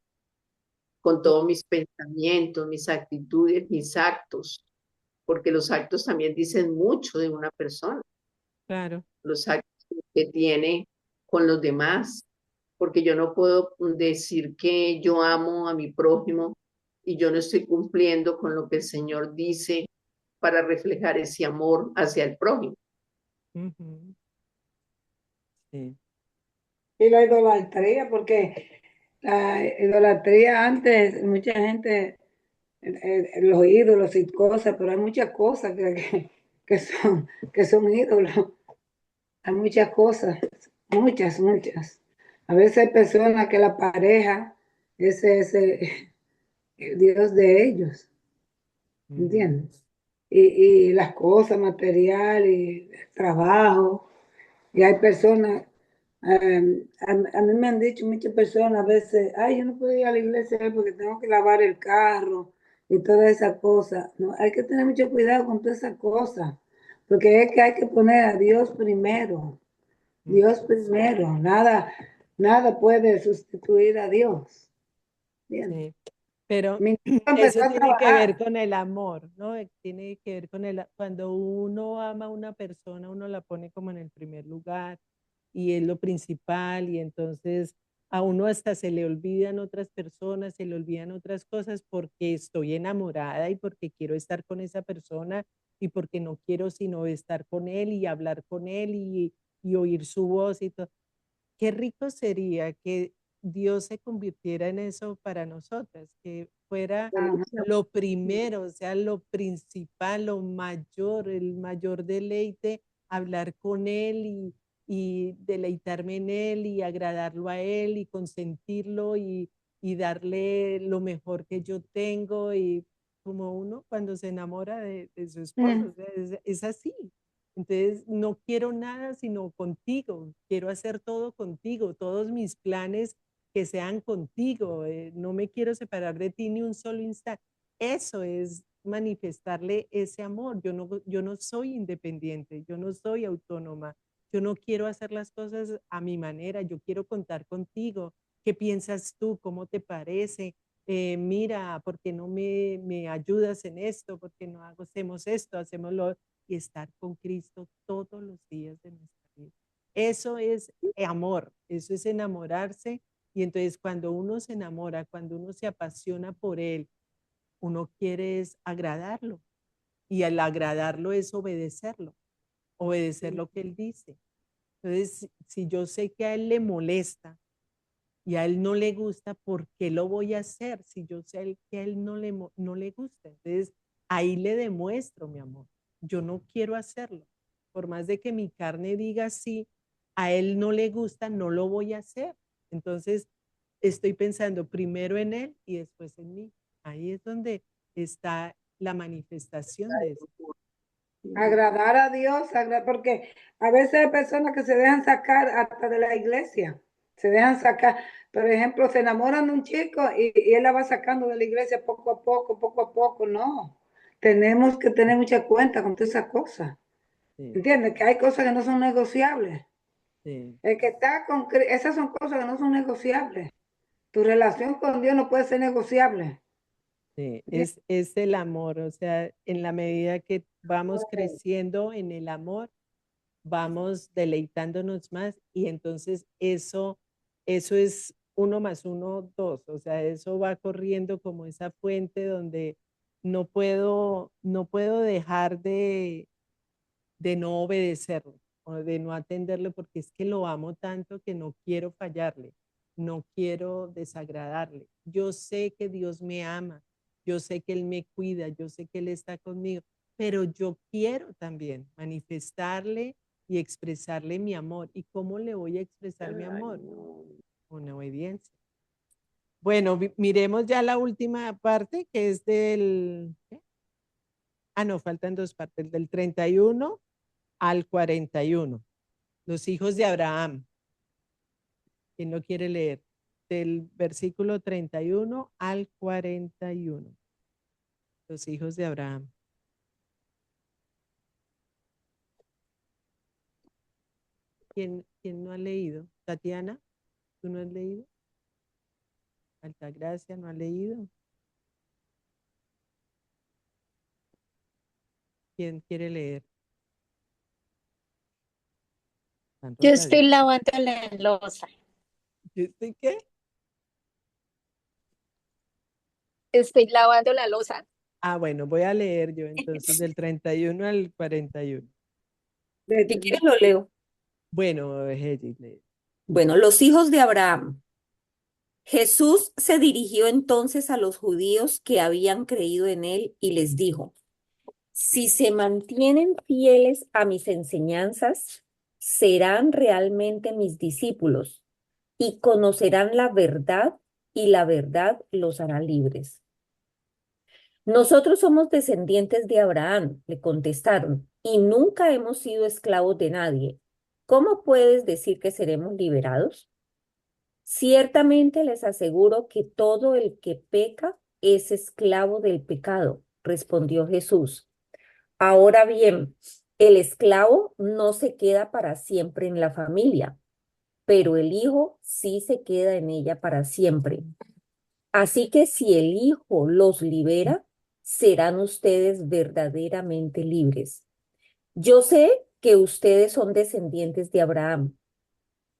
Speaker 2: con todos mis pensamientos, mis actitudes, mis actos, porque los actos también dicen mucho de una persona,
Speaker 1: Claro,
Speaker 2: los actos que tiene con los demás, porque yo no puedo decir que yo amo a mi prójimo y yo no estoy cumpliendo con lo que el Señor dice para reflejar ese amor hacia el prójimo.
Speaker 1: ujú, sí,
Speaker 5: Y la idolatría, porque la idolatría antes, mucha gente, los ídolos y cosas, pero hay muchas cosas que son ídolos. Hay muchas cosas, muchas, muchas. A veces hay personas que la pareja es el Dios de ellos,
Speaker 1: ujú,
Speaker 5: ¿entiendes? Y las cosas materiales, y el trabajo, y hay personas, a mí me han dicho muchas personas a veces, ay, yo no puedo ir a la iglesia hoy porque tengo que lavar el carro y todas esas cosas. No, hay que tener mucho cuidado con todas esas cosas, porque es que hay que poner a Dios primero.
Speaker 1: ujú,
Speaker 5: Dios primero, nada puede sustituir a Dios. Bien.
Speaker 1: sí. Pero
Speaker 5: Mi niño empezó
Speaker 1: eso
Speaker 5: a
Speaker 1: tiene que ver
Speaker 5: trabajar.
Speaker 1: con el amor, ¿no? Tiene que ver con cuando uno ama a una persona, uno la pone como en el primer lugar y es lo principal y entonces a uno hasta se le olvidan otras personas, se le olvidan otras cosas porque estoy enamorada y porque quiero estar con esa persona y porque no quiero sino estar con él y hablar con él y oír su voz y todo. Qué rico sería que Dios se convirtiera en eso para nosotras, que fuera
Speaker 5: Ajá.
Speaker 1: lo primero, o sea, lo principal, lo mayor, el mayor deleite, hablar con Él y deleitarme en Él y agradarlo a Él y consentirlo y darle lo mejor que yo tengo y como uno cuando se enamora de su esposo, o sea, es así. Entonces, no quiero nada sino contigo, quiero hacer todo contigo, todos mis planes que sean contigo, no me quiero separar de ti ni un solo instante. Eso es manifestarle ese amor. Yo no soy independiente, yo no soy autónoma, yo no quiero hacer las cosas a mi manera, yo quiero contar contigo. ¿Qué piensas tú? ¿Cómo te parece? Mira, ¿por qué no me ayudas en esto? ¿Por qué no hacemos esto? Hacémoslo y estar con Cristo todos los días de nuestra vida. Eso es amor, eso es enamorarse. Y entonces cuando uno se enamora, cuando uno se apasiona por Él, uno quiere es agradarlo. Y al agradarlo es obedecerlo, obedecer lo que Él dice. Entonces, si yo sé que a Él le molesta y a Él no le gusta, ¿por qué lo voy a hacer? Si yo sé que a Él no le gusta. Entonces, ahí le demuestro mi amor. Yo no quiero hacerlo. Por más de que mi carne diga sí, a Él no le gusta, no lo voy a hacer. Entonces, estoy pensando primero en Él y después en mí. Ahí es donde está la manifestación de eso.
Speaker 5: Agradar a Dios, porque a veces hay personas que se dejan sacar hasta de la iglesia, se dejan sacar, por ejemplo, se enamoran de un chico y él la va sacando de la iglesia poco a poco, no. Tenemos que tener mucha cuenta con todas esas cosas.
Speaker 1: Sí,
Speaker 5: ¿Entiendes? Que hay cosas que no son negociables.
Speaker 1: sí.
Speaker 5: El que está con esas son cosas que no son negociables. Tu relación con Dios no puede ser negociable.
Speaker 1: Sí, es el amor, o sea, en la medida que vamos creciendo en el amor, vamos deleitándonos más y entonces eso es uno más uno, dos, o sea, eso va corriendo como esa fuente donde no puedo dejar de no obedecerlo o de no atenderlo porque es que lo amo tanto que no quiero fallarle, no quiero desagradarle. Yo sé que Dios me ama, yo sé que Él me cuida, yo sé que Él está conmigo, pero yo quiero también manifestarle y expresarle mi amor. ¿Y cómo le voy a expresar mi amor? Con obediencia. Bueno, miremos ya la última parte que es del... ¿qué? Ah, no, faltan dos partes, del 31 al 41. Los hijos de Abraham. ¿Quién no quiere leer? Del versículo 31 al 41. Los hijos de Abraham. ¿Quién no ha leído? Tatiana, ¿tú no has leído? Altagracia, ¿no ha leído? ¿Quién quiere leer? San
Speaker 3: Yo
Speaker 1: Rosario.
Speaker 3: estoy lavando la loza.
Speaker 1: ¿Yo estoy qué?
Speaker 3: Estoy lavando la loza.
Speaker 1: Ah, bueno, voy a leer yo entonces del 31 al 41.
Speaker 6: Si quieres lo leo.
Speaker 1: Bueno, Hedges, lee.
Speaker 6: Bueno, los hijos de Abraham. Jesús se dirigió entonces a los judíos que habían creído en él y les dijo, si se mantienen fieles a mis enseñanzas, serán realmente mis discípulos y conocerán la verdad y la verdad los hará libres. Nosotros somos descendientes de Abraham, le contestaron, y nunca hemos sido esclavos de nadie. ¿Cómo puedes decir que seremos liberados? Ciertamente les aseguro que todo el que peca es esclavo del pecado, respondió Jesús. Ahora bien, el esclavo no se queda para siempre en la familia, pero el hijo sí se queda en ella para siempre. Así que si el hijo los libera, serán ustedes verdaderamente libres. Yo sé que ustedes son descendientes de Abraham.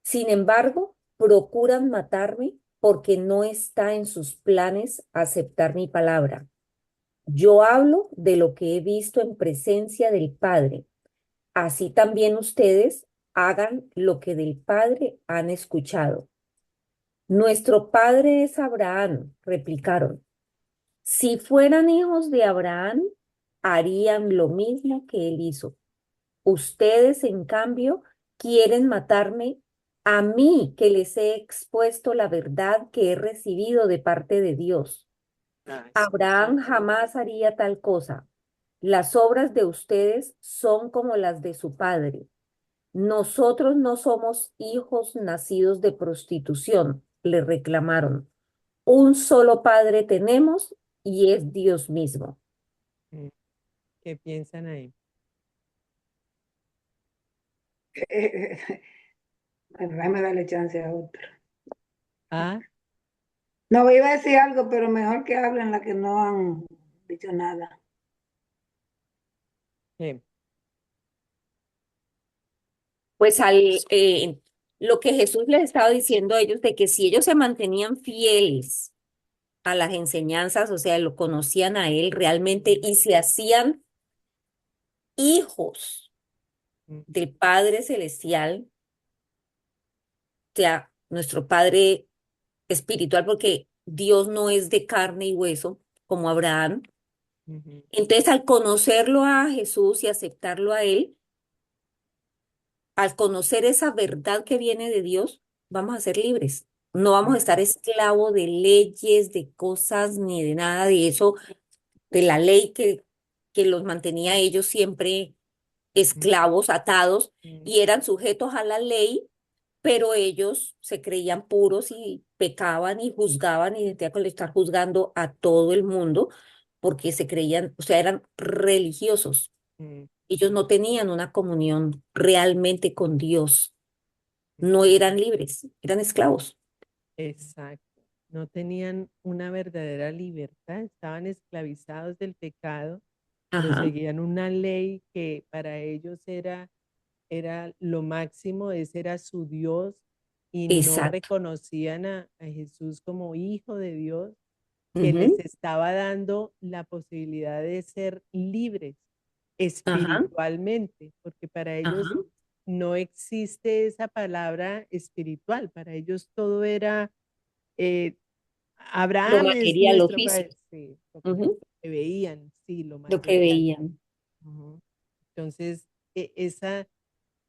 Speaker 6: Sin embargo, procuran matarme porque no está en sus planes aceptar mi palabra. Yo hablo de lo que he visto en presencia del Padre. Así también ustedes hagan lo que del Padre han escuchado. Nuestro padre es Abraham, replicaron. Si fueran hijos de Abraham, harían lo mismo que él hizo. Ustedes, en cambio, quieren matarme a mí, que les he expuesto la verdad que he recibido de parte de Dios.
Speaker 1: Ay,
Speaker 6: Abraham jamás haría tal cosa. Las obras de ustedes son como las de su padre. Nosotros no somos hijos nacidos de prostitución, le reclamaron. Un solo padre tenemos y es Dios mismo.
Speaker 1: mm, ¿qué piensan ahí?
Speaker 5: Déjame darle chance a otro.
Speaker 1: Ah,
Speaker 5: No, iba a decir algo, pero mejor que hablen las que no han dicho nada.
Speaker 1: ¿qué?
Speaker 6: Pues lo que Jesús les estaba diciendo a ellos de que si ellos se mantenían fieles a las enseñanzas, o sea, lo conocían a Él realmente y se hacían hijos
Speaker 1: Mm,
Speaker 6: del Padre Celestial, o sea, nuestro Padre espiritual, porque Dios no es de carne y hueso como Abraham.
Speaker 1: ujú,
Speaker 6: Entonces, al conocerlo a Jesús y aceptarlo a Él, al conocer esa verdad que viene de Dios, vamos a ser libres. No vamos a estar
Speaker 1: ujú,
Speaker 6: esclavos de leyes, de cosas, ni de nada de eso, de la ley que los mantenía a ellos siempre esclavos, atados,
Speaker 1: mm,
Speaker 6: y eran sujetos a la ley, pero ellos se creían puros y pecaban y juzgaban y sentían que le estar juzgando a todo el mundo porque se creían, o sea, eran religiosos.
Speaker 1: mm,
Speaker 6: Ellos no tenían una comunión realmente con Dios, no
Speaker 1: mm.
Speaker 6: eran libres, eran esclavos.
Speaker 1: Exacto. No tenían una verdadera libertad, estaban esclavizados del pecado, pero
Speaker 6: Ajá,
Speaker 1: seguían una ley que para ellos era lo máximo, ese era su Dios, y no
Speaker 6: exacto.
Speaker 1: reconocían a Jesús como hijo de Dios, que les
Speaker 6: Ujú,
Speaker 1: estaba dando la posibilidad de ser libres
Speaker 6: ajá,
Speaker 1: espiritualmente, porque para ellos
Speaker 6: ajá.
Speaker 1: no existe esa palabra espiritual, para ellos todo era, eh,
Speaker 6: Lo
Speaker 1: Abraham es
Speaker 6: material, lo
Speaker 1: nuestro padre,
Speaker 6: físico.
Speaker 1: sí, lo
Speaker 6: Ujú,
Speaker 1: que veían, sí, lo
Speaker 6: lo que
Speaker 1: material.
Speaker 6: veían.
Speaker 1: Ujú. Entonces,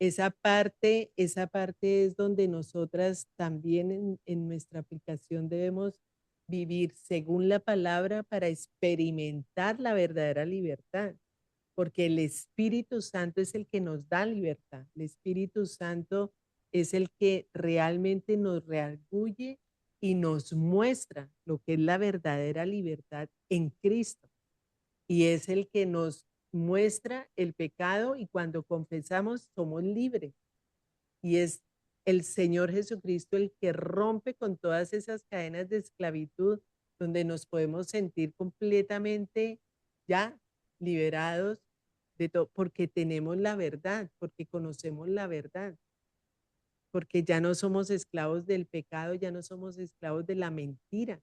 Speaker 1: esa parte es donde nosotras también en nuestra aplicación debemos vivir según la palabra para experimentar la verdadera libertad, porque el Espíritu Santo es el que nos da libertad. El Espíritu Santo es el que realmente nos reargulle y nos muestra lo que es la verdadera libertad en Cristo. Y es el que nos muestra el pecado y cuando confesamos somos libres. Y es el Señor Jesucristo el que rompe con todas esas cadenas de esclavitud donde nos podemos sentir completamente ya liberados de todo, porque tenemos la verdad, porque conocemos la verdad, porque ya no somos esclavos del pecado, ya no somos esclavos de la mentira,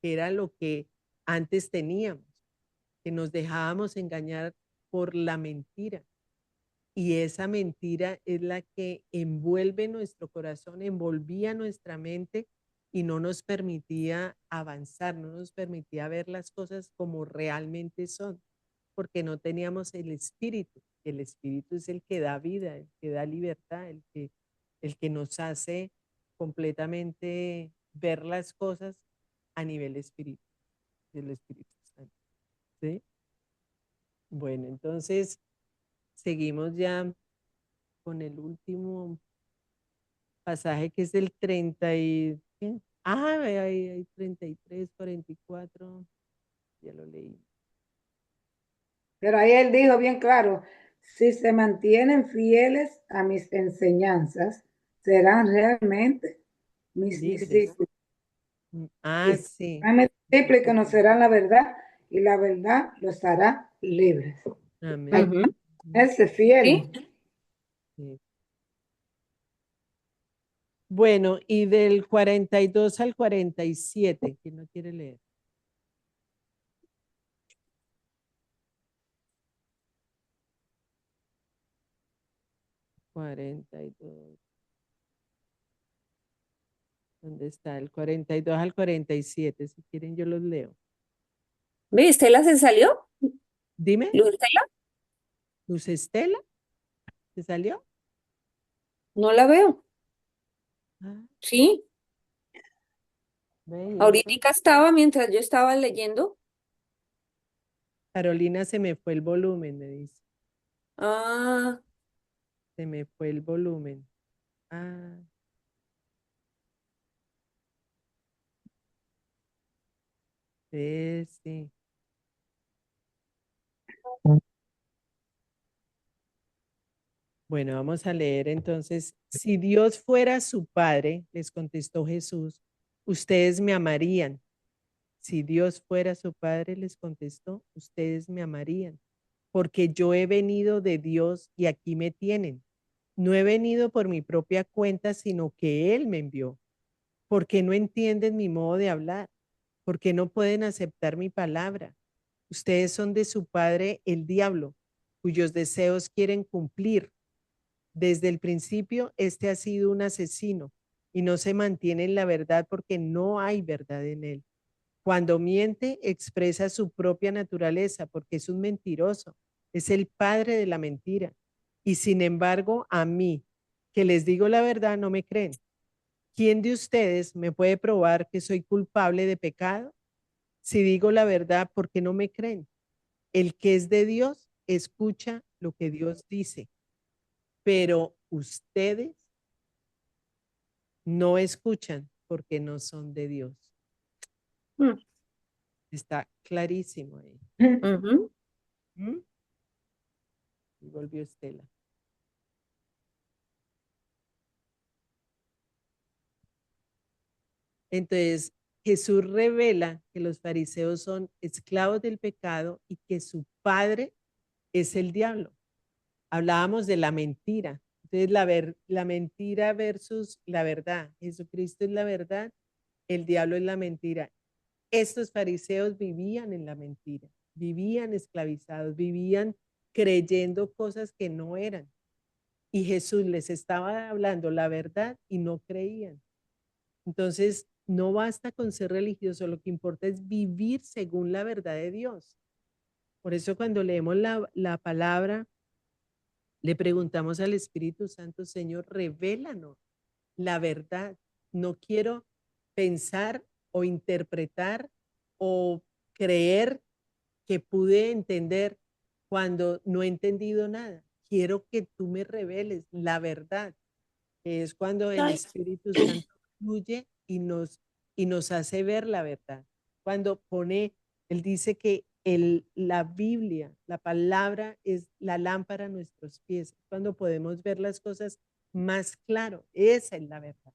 Speaker 1: que era lo que antes teníamos, que nos dejábamos engañar por la mentira. Y esa mentira es la que envuelve nuestro corazón, envolvía nuestra mente y no nos permitía avanzar, no nos permitía ver las cosas como realmente son, porque no teníamos el espíritu. El espíritu es el que da vida, el que da libertad, el que nos hace completamente ver las cosas a nivel espíritu, del Espíritu Santo. ¿Sí? Bueno, entonces seguimos ya con el último pasaje que es el 30 y... ¿qué? Ah, hay 33, 44, ya lo leí.
Speaker 5: Pero ahí él dijo bien claro, si se mantienen fieles a mis enseñanzas, serán realmente mis
Speaker 1: Libres.
Speaker 5: discípulos. Y
Speaker 1: Ah, sí.
Speaker 5: serán mis discípulos y conocerán la verdad, y la verdad los hará libres.
Speaker 1: Amén.
Speaker 6: Ujú,
Speaker 5: Mantenerse
Speaker 6: sí.
Speaker 5: fiel.
Speaker 1: Sí. Bueno, y del 42 al 47, ¿quién no quiere leer? 42. ¿Dónde está? El 42 al 47. Si quieren, yo los leo.
Speaker 6: ¿Ve, Estela se salió?
Speaker 1: Dime,
Speaker 6: ¿Luz Estela?
Speaker 1: Luz Estela, ¿se salió?
Speaker 6: No la veo.
Speaker 1: Ah,
Speaker 6: Sí.
Speaker 1: Ve, y
Speaker 6: Ahorita estaba mientras yo estaba leyendo.
Speaker 1: Carolina, se me fue el volumen, me dice.
Speaker 6: Ah,
Speaker 1: Se me fue el volumen. Ah, sí. Bueno, vamos a leer entonces. Si Dios fuera su padre, les contestó Jesús, ustedes me amarían. Si Dios fuera su padre, les contestó, ustedes me amarían, porque yo he venido de Dios y aquí me tienen. No he venido por mi propia cuenta, sino que Él me envió. Porque no entienden mi modo de hablar, porque no pueden aceptar mi palabra. Ustedes son de su padre el diablo, cuyos deseos quieren cumplir. Desde el principio, este ha sido un asesino y no se mantiene en la verdad porque no hay verdad en él. Cuando miente, expresa su propia naturaleza porque es un mentiroso. Es el padre de la mentira. Y sin embargo, a mí, que les digo la verdad, no me creen. ¿Quién de ustedes me puede probar que soy culpable de pecado? Si digo la verdad, ¿por qué no me creen? El que es de Dios escucha lo que Dios dice, pero ustedes no escuchan porque no son de Dios.
Speaker 6: mm,
Speaker 1: Está clarísimo ahí.
Speaker 6: ujú.
Speaker 1: ¿Mm? Y volvió Estela. Entonces, Jesús revela que los fariseos son esclavos del pecado y que su padre es el diablo. Hablábamos de la mentira. Entonces, la mentira versus la verdad. Jesucristo es la verdad, el diablo es la mentira. Estos fariseos vivían en la mentira, vivían esclavizados, vivían creyendo cosas que no eran. Y Jesús les estaba hablando la verdad y no creían. Entonces, no basta con ser religioso, lo que importa es vivir según la verdad de Dios. Por eso cuando leemos la palabra, le preguntamos al Espíritu Santo, Señor, revélanos la verdad. No quiero pensar o interpretar o creer que pude entender cuando no he entendido nada. Quiero que tú me reveles la verdad, que es cuando el
Speaker 6: Ay,
Speaker 1: Espíritu Santo fluye y nos hace ver la verdad. Cuando pone, él dice que la Biblia, la palabra es la lámpara a nuestros pies, cuando podemos ver las cosas más claro. Esa es la verdad.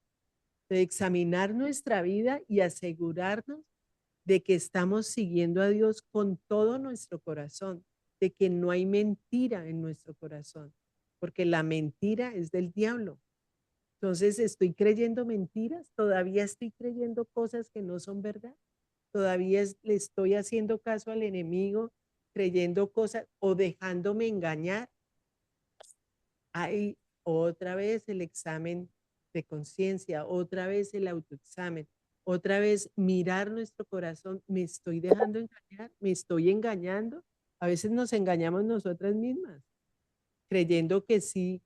Speaker 1: De examinar nuestra vida y asegurarnos de que estamos siguiendo a Dios con todo nuestro corazón, de que no hay mentira en nuestro corazón, porque la mentira es del diablo. Entonces, estoy creyendo mentiras, todavía estoy creyendo cosas que no son verdad, todavía le estoy haciendo caso al enemigo, creyendo cosas o dejándome engañar. Hay otra vez el examen de conciencia, otra vez el autoexamen, otra vez mirar nuestro corazón. ¿Me estoy dejando engañar? ¿Me estoy engañando? A veces nos engañamos nosotras mismas, creyendo que sí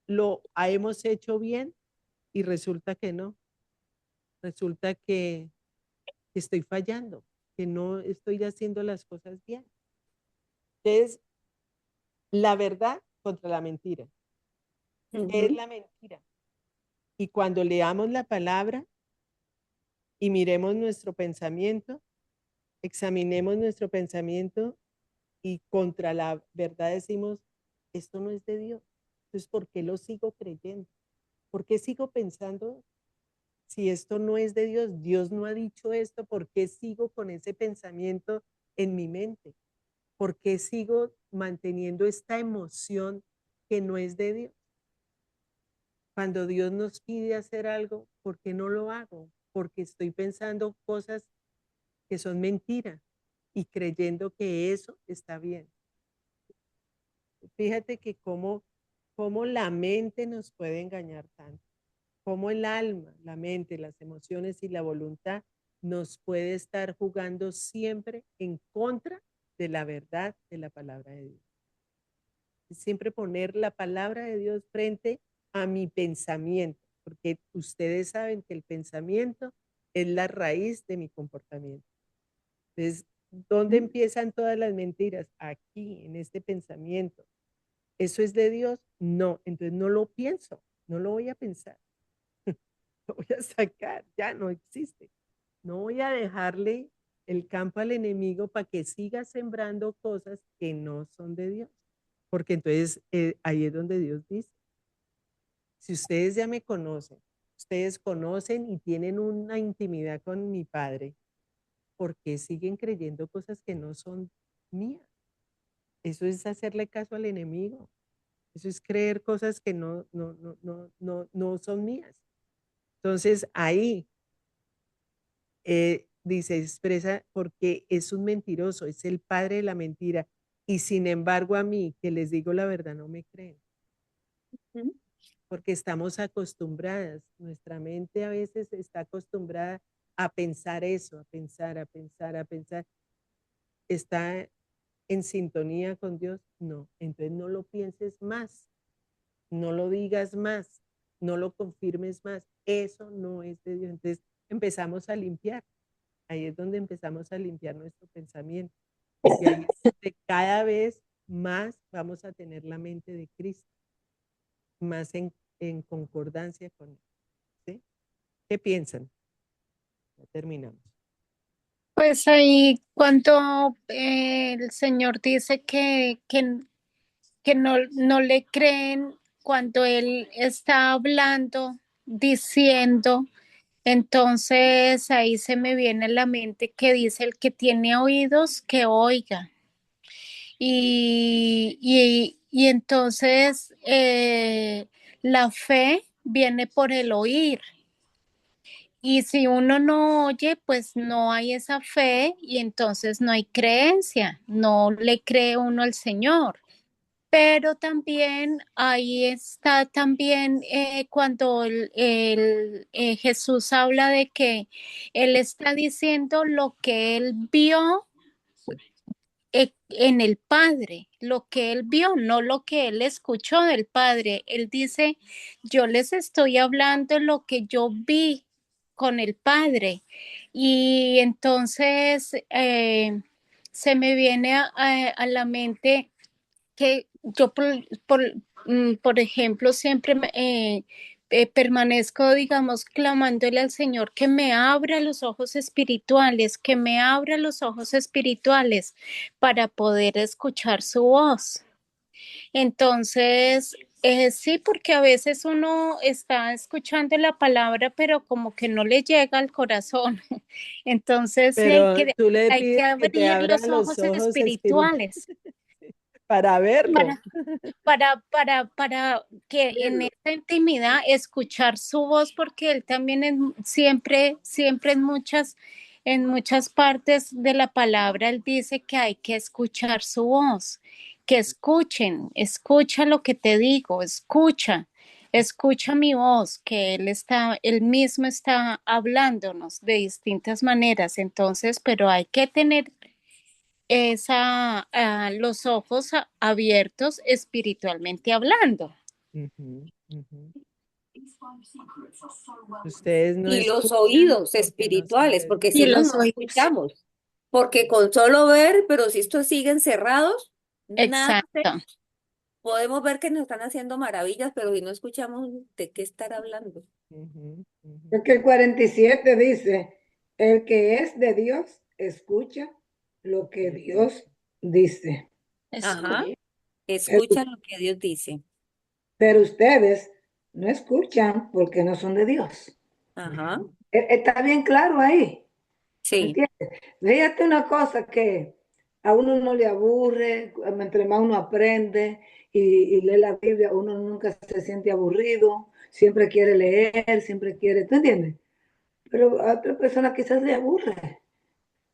Speaker 1: lo hemos hecho bien y resulta que no. Resulta que estoy fallando, que no estoy haciendo las cosas bien. Entonces, la verdad contra la mentira. ¿Qué es
Speaker 6: ujú.
Speaker 1: la mentira? Y cuando leamos la palabra y miremos nuestro pensamiento, examinemos nuestro pensamiento y contra la verdad decimos, esto no es de Dios. Entonces, ¿por qué lo sigo creyendo? ¿Por qué sigo pensando si esto no es de Dios? Dios no ha dicho esto, ¿por qué sigo con ese pensamiento en mi mente? ¿Por qué sigo manteniendo esta emoción que no es de Dios? Cuando Dios nos pide hacer algo, ¿por qué no lo hago? Porque estoy pensando cosas que son mentiras y creyendo que eso está bien. Fíjate que cómo la mente nos puede engañar tanto, cómo el alma, la mente, las emociones y la voluntad nos puede estar jugando siempre en contra de la verdad de la palabra de Dios. Siempre poner la palabra de Dios frente a mi pensamiento, porque ustedes saben que el pensamiento es la raíz de mi comportamiento. Entonces, ¿dónde empiezan todas las mentiras? Aquí, en este pensamiento. ¿Eso es de Dios? No, entonces no lo pienso, no lo voy a pensar. Lo voy a sacar, ya no existe. No voy a dejarle el campo al enemigo para que siga sembrando cosas que no son de Dios. Porque entonces ahí es donde Dios dice, si ustedes ya me conocen, ustedes conocen y tienen una intimidad con mi Padre, ¿por qué siguen creyendo cosas que no son mías? Eso es hacerle caso al enemigo. Eso es creer cosas que no son mías. Entonces ahí dice, expresa, porque es un mentiroso, es el padre de la mentira. Y sin embargo a mí, que les digo la verdad, no me creen. Porque estamos acostumbradas, nuestra mente a veces está acostumbrada a pensar eso, a pensar, a pensar, a pensar. ¿Está en sintonía con Dios? No, entonces no lo pienses más, no lo digas más, no lo confirmes más, eso no es de Dios. Entonces empezamos a limpiar, ahí es donde empezamos a limpiar nuestro pensamiento. Y ahí es donde cada vez más vamos a tener la mente de Cristo, más en concordancia con Él. ¿Sí? ¿Qué piensan? Ya terminamos.
Speaker 3: Pues ahí cuando el Señor dice que no le creen cuando Él está hablando, diciendo, entonces ahí se me viene a la mente que dice el que tiene oídos, que oiga. Y entonces la fe viene por el oír. Y si uno no oye, pues no hay esa fe y entonces no hay creencia, no le cree uno al Señor. Pero también ahí está también cuando Jesús habla de que Él está diciendo lo que Él vio en el Padre, lo que Él vio, no lo que Él escuchó del Padre. Él dice, yo les estoy hablando lo que yo vi con el Padre. Y entonces se me viene a la mente que yo, por ejemplo, siempre permanezco, digamos, clamándole al Señor que me abra los ojos espirituales, que me abra los ojos espirituales para poder escuchar su voz. Entonces, sí, porque a veces uno está escuchando la palabra, pero como que no le llega al corazón. Entonces, sí
Speaker 1: Pero tú le
Speaker 3: hay que
Speaker 1: pides que te
Speaker 3: abrir
Speaker 1: abra
Speaker 3: los
Speaker 1: los
Speaker 3: ojos
Speaker 1: ojos espirituales
Speaker 3: espirituales
Speaker 1: para verlo.
Speaker 3: para que en esta intimidad escuchar su voz, porque él también siempre en muchas partes de la palabra, él dice que hay que escuchar su voz, que escucha lo que te digo, escucha mi voz, que él mismo está hablándonos de distintas maneras, entonces, pero hay que tener los ojos abiertos espiritualmente hablando.
Speaker 1: Ujú, ujú. Ustedes no
Speaker 6: Y los
Speaker 1: escuchan
Speaker 6: oídos
Speaker 1: porque no son
Speaker 6: espirituales,
Speaker 1: de Dios.
Speaker 6: porque
Speaker 3: Y
Speaker 6: si no,
Speaker 3: los
Speaker 6: no
Speaker 3: oídos.
Speaker 6: escuchamos. Porque con solo ver, pero si estos siguen cerrados, nada
Speaker 3: Exacto.
Speaker 6: hacemos. Podemos ver que nos están haciendo maravillas, pero si no escuchamos, ¿de qué estar hablando?
Speaker 1: Ujú, ujú.
Speaker 5: Porque el 47 dice, el que es de Dios escucha lo que Dios dice.
Speaker 6: Ajá,
Speaker 3: Escucha.
Speaker 6: escucha lo que Dios dice.
Speaker 5: Pero ustedes no escuchan porque no son de Dios.
Speaker 6: Ajá,
Speaker 5: Está bien claro ahí.
Speaker 6: sí.
Speaker 5: ¿Entiendes? Fíjate una cosa que a uno no le aburre, entre más uno aprende y lee la Biblia, uno nunca se siente aburrido, siempre quiere leer, siempre quiere, ¿tú entiendes? Pero a otra persona quizás le aburre,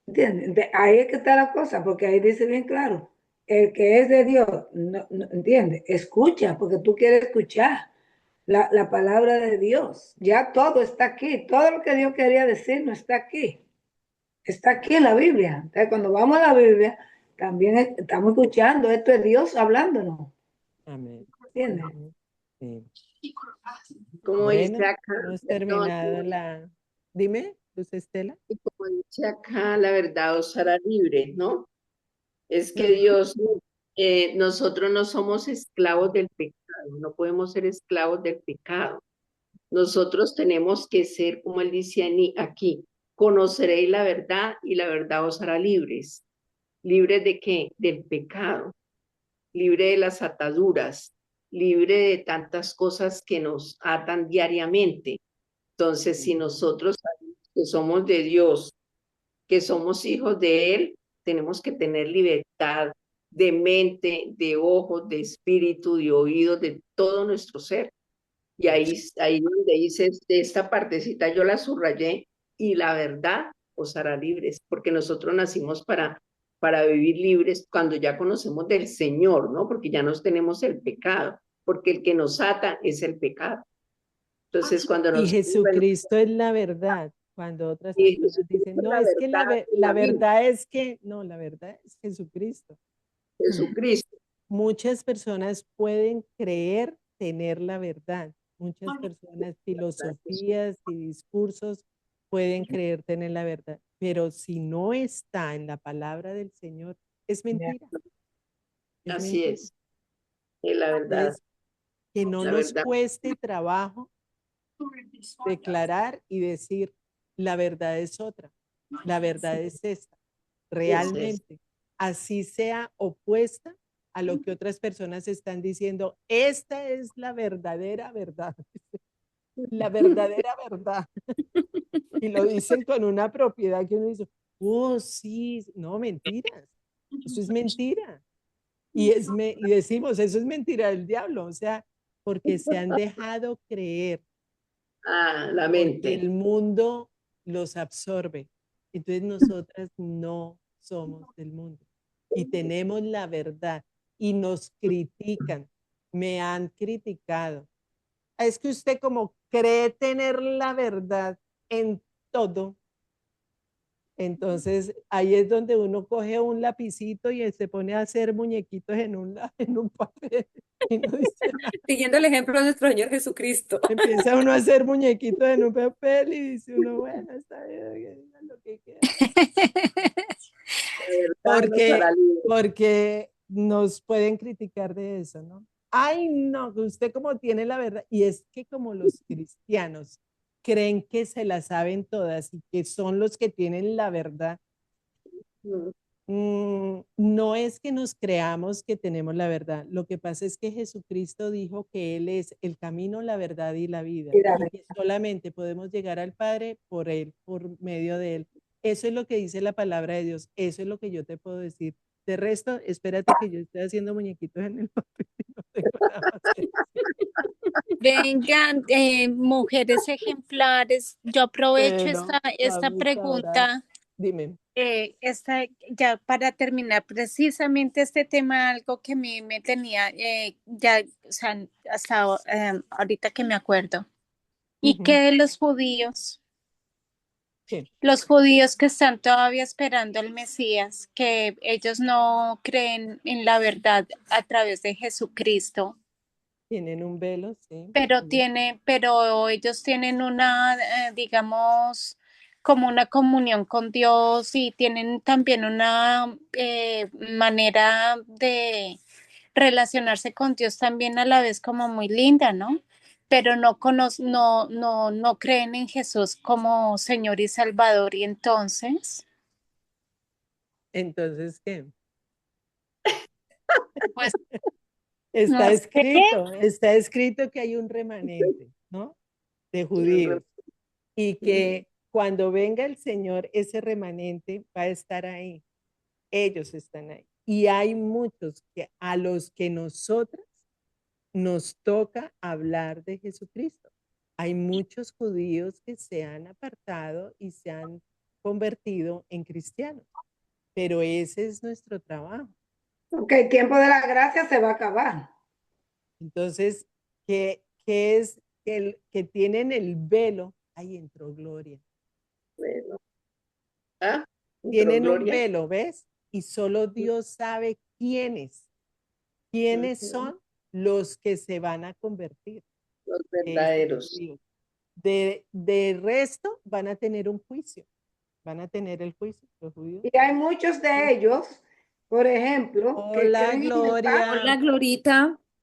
Speaker 5: ¿entiendes? Ahí es que está la cosa, porque ahí dice bien claro, el que es de Dios, ¿entiendes? Escucha, porque tú quieres escuchar la palabra de Dios. Ya todo está aquí, todo lo que Dios quería decir no está aquí. Está aquí en la Biblia. Entonces, cuando vamos a la Biblia, también estamos escuchando, esto es Dios hablándonos.
Speaker 1: Amén.
Speaker 5: ¿Entiendes?
Speaker 1: Ujú, sí.
Speaker 2: Como dice
Speaker 1: Bueno,
Speaker 2: acá,
Speaker 1: hemos
Speaker 2: perdón,
Speaker 1: terminado la... Dime, puntos, Estela?
Speaker 2: Y como dice acá, la verdad os hará libre, ¿no? Es que
Speaker 1: Ujú.
Speaker 2: Dios, nosotros no somos esclavos del pecado, no podemos ser esclavos del pecado. Nosotros tenemos que ser, como él dice aquí, conoceréis la verdad y la verdad os hará libres. ¿Libres de qué? Del pecado, libre de las ataduras, libre de tantas cosas que nos atan diariamente. Entonces, si nosotros sabemos que somos de Dios, que somos hijos de Él, tenemos que tener libertad de mente, de ojos, de espíritu, de oídos, de todo nuestro ser. Y ahí donde dice esta partecita, yo la subrayé, y la verdad os hará libres, porque nosotros nacimos para vivir libres cuando ya conocemos del Señor, ¿no? Porque ya nos tenemos el pecado, porque el que nos ata es el pecado. Entonces, cuando
Speaker 1: Y
Speaker 2: nos...
Speaker 1: Jesucristo es la verdad. Cuando otras
Speaker 2: Y
Speaker 1: personas
Speaker 2: Jesucristo
Speaker 1: dicen,
Speaker 2: es
Speaker 1: no,
Speaker 2: la
Speaker 1: es que
Speaker 2: verdad y
Speaker 1: la
Speaker 2: la vida,
Speaker 1: verdad es que, no, la verdad es Jesucristo.
Speaker 2: Jesucristo.
Speaker 1: Muchas personas pueden creer tener la verdad. Muchas personas, filosofías y discursos pueden creer tener la verdad. Pero si no está en la palabra del Señor, es mentira. Es
Speaker 2: Así
Speaker 1: mentira.
Speaker 2: es la verdad,
Speaker 1: Entonces, que no
Speaker 2: la
Speaker 1: nos
Speaker 2: verdad.
Speaker 1: cueste trabajo declarar y decir, la verdad es otra, la verdad es esta,
Speaker 2: Es.
Speaker 1: realmente, así sea opuesta a lo que otras personas están diciendo, esta es la verdadera verdad, la verdadera verdad. Y lo dicen con una propiedad que uno dice, oh, sí, no, mentiras, eso es mentira. Y decimos, eso es mentira del diablo, o sea, porque se han dejado creer,
Speaker 2: Ah, la
Speaker 1: porque
Speaker 2: mente.
Speaker 1: el mundo los absorbe. Entonces nosotras no somos del mundo y tenemos la verdad y nos critican, me han criticado. Es que usted como cree tener la verdad en todo, entonces ahí es donde uno coge un lapicito y se pone a hacer muñequitos en un papel y no dice nada.
Speaker 6: Siguiendo el ejemplo de nuestro Señor Jesucristo.
Speaker 1: Empieza uno a hacer muñequitos en un papel y dice uno, bueno, está bien, que digan lo que quieran.
Speaker 2: La verdad nos hará libres.
Speaker 1: Porque nos pueden criticar de eso, ¿no? Ay, no, que usted como tiene la verdad. Y es que como los cristianos creen que se la saben todas y que son los que tienen la verdad, no es que nos creamos que tenemos la verdad. Lo que pasa es que Jesucristo dijo que Él es el camino, la verdad y la vida, y que solamente podemos llegar al Padre por Él, por medio de Él. Eso es lo que dice la palabra de Dios. Eso es lo que yo te puedo decir. De resto, espérate que yo estoy haciendo muñequitos en el papel y no tengo nada más que decir.
Speaker 3: Vengan, mujeres ejemplares, yo aprovecho
Speaker 1: Bueno,
Speaker 3: esta
Speaker 1: vamos ahora.
Speaker 3: pregunta,
Speaker 1: Dime.
Speaker 3: ya para terminar precisamente este tema, algo que a mí me tenía ya, o sea, hasta ahorita que me acuerdo. ¿Y qué de los judíos?
Speaker 1: Sí,
Speaker 3: Los judíos que están todavía esperando al Mesías, que ellos no creen en la verdad a través de Jesucristo,
Speaker 1: tienen un velo, sí.
Speaker 3: pero ellos tienen una, digamos, como una comunión con Dios y tienen también una manera de relacionarse con Dios también a la vez como muy linda, ¿no? Pero no creen en Jesús como Señor y Salvador. Y entonces,
Speaker 1: Entonces, ¿qué?
Speaker 3: pues no sé.
Speaker 1: Está escrito que hay un remanente, ¿no? De judíos y que cuando venga el Señor, ese remanente va a estar ahí. Ellos están ahí. Y hay muchos que a los que nosotras nos toca hablar de Jesucristo. Hay muchos judíos que se han apartado y se han convertido en cristianos, pero ese es nuestro trabajo.
Speaker 5: Ok, el tiempo de la gracia se va a acabar.
Speaker 1: Entonces, ¿qué es el que tienen el velo? Ahí entró Gloria.
Speaker 2: Bueno. ¿Ah? ¿Entró
Speaker 1: Tienen un
Speaker 2: Gloria?
Speaker 1: velo, ¿ves? Y solo Dios sabe quiénes. ¿Quiénes son los que se van a convertir?
Speaker 2: Los
Speaker 1: Esos
Speaker 2: verdaderos.
Speaker 1: judíos. De resto van a tener un juicio, van a tener el juicio, los judíos.
Speaker 5: Y hay muchos de ellos, por ejemplo, que
Speaker 1: Hola,
Speaker 5: creen en el
Speaker 1: Gloria.
Speaker 6: Hola, Glorita.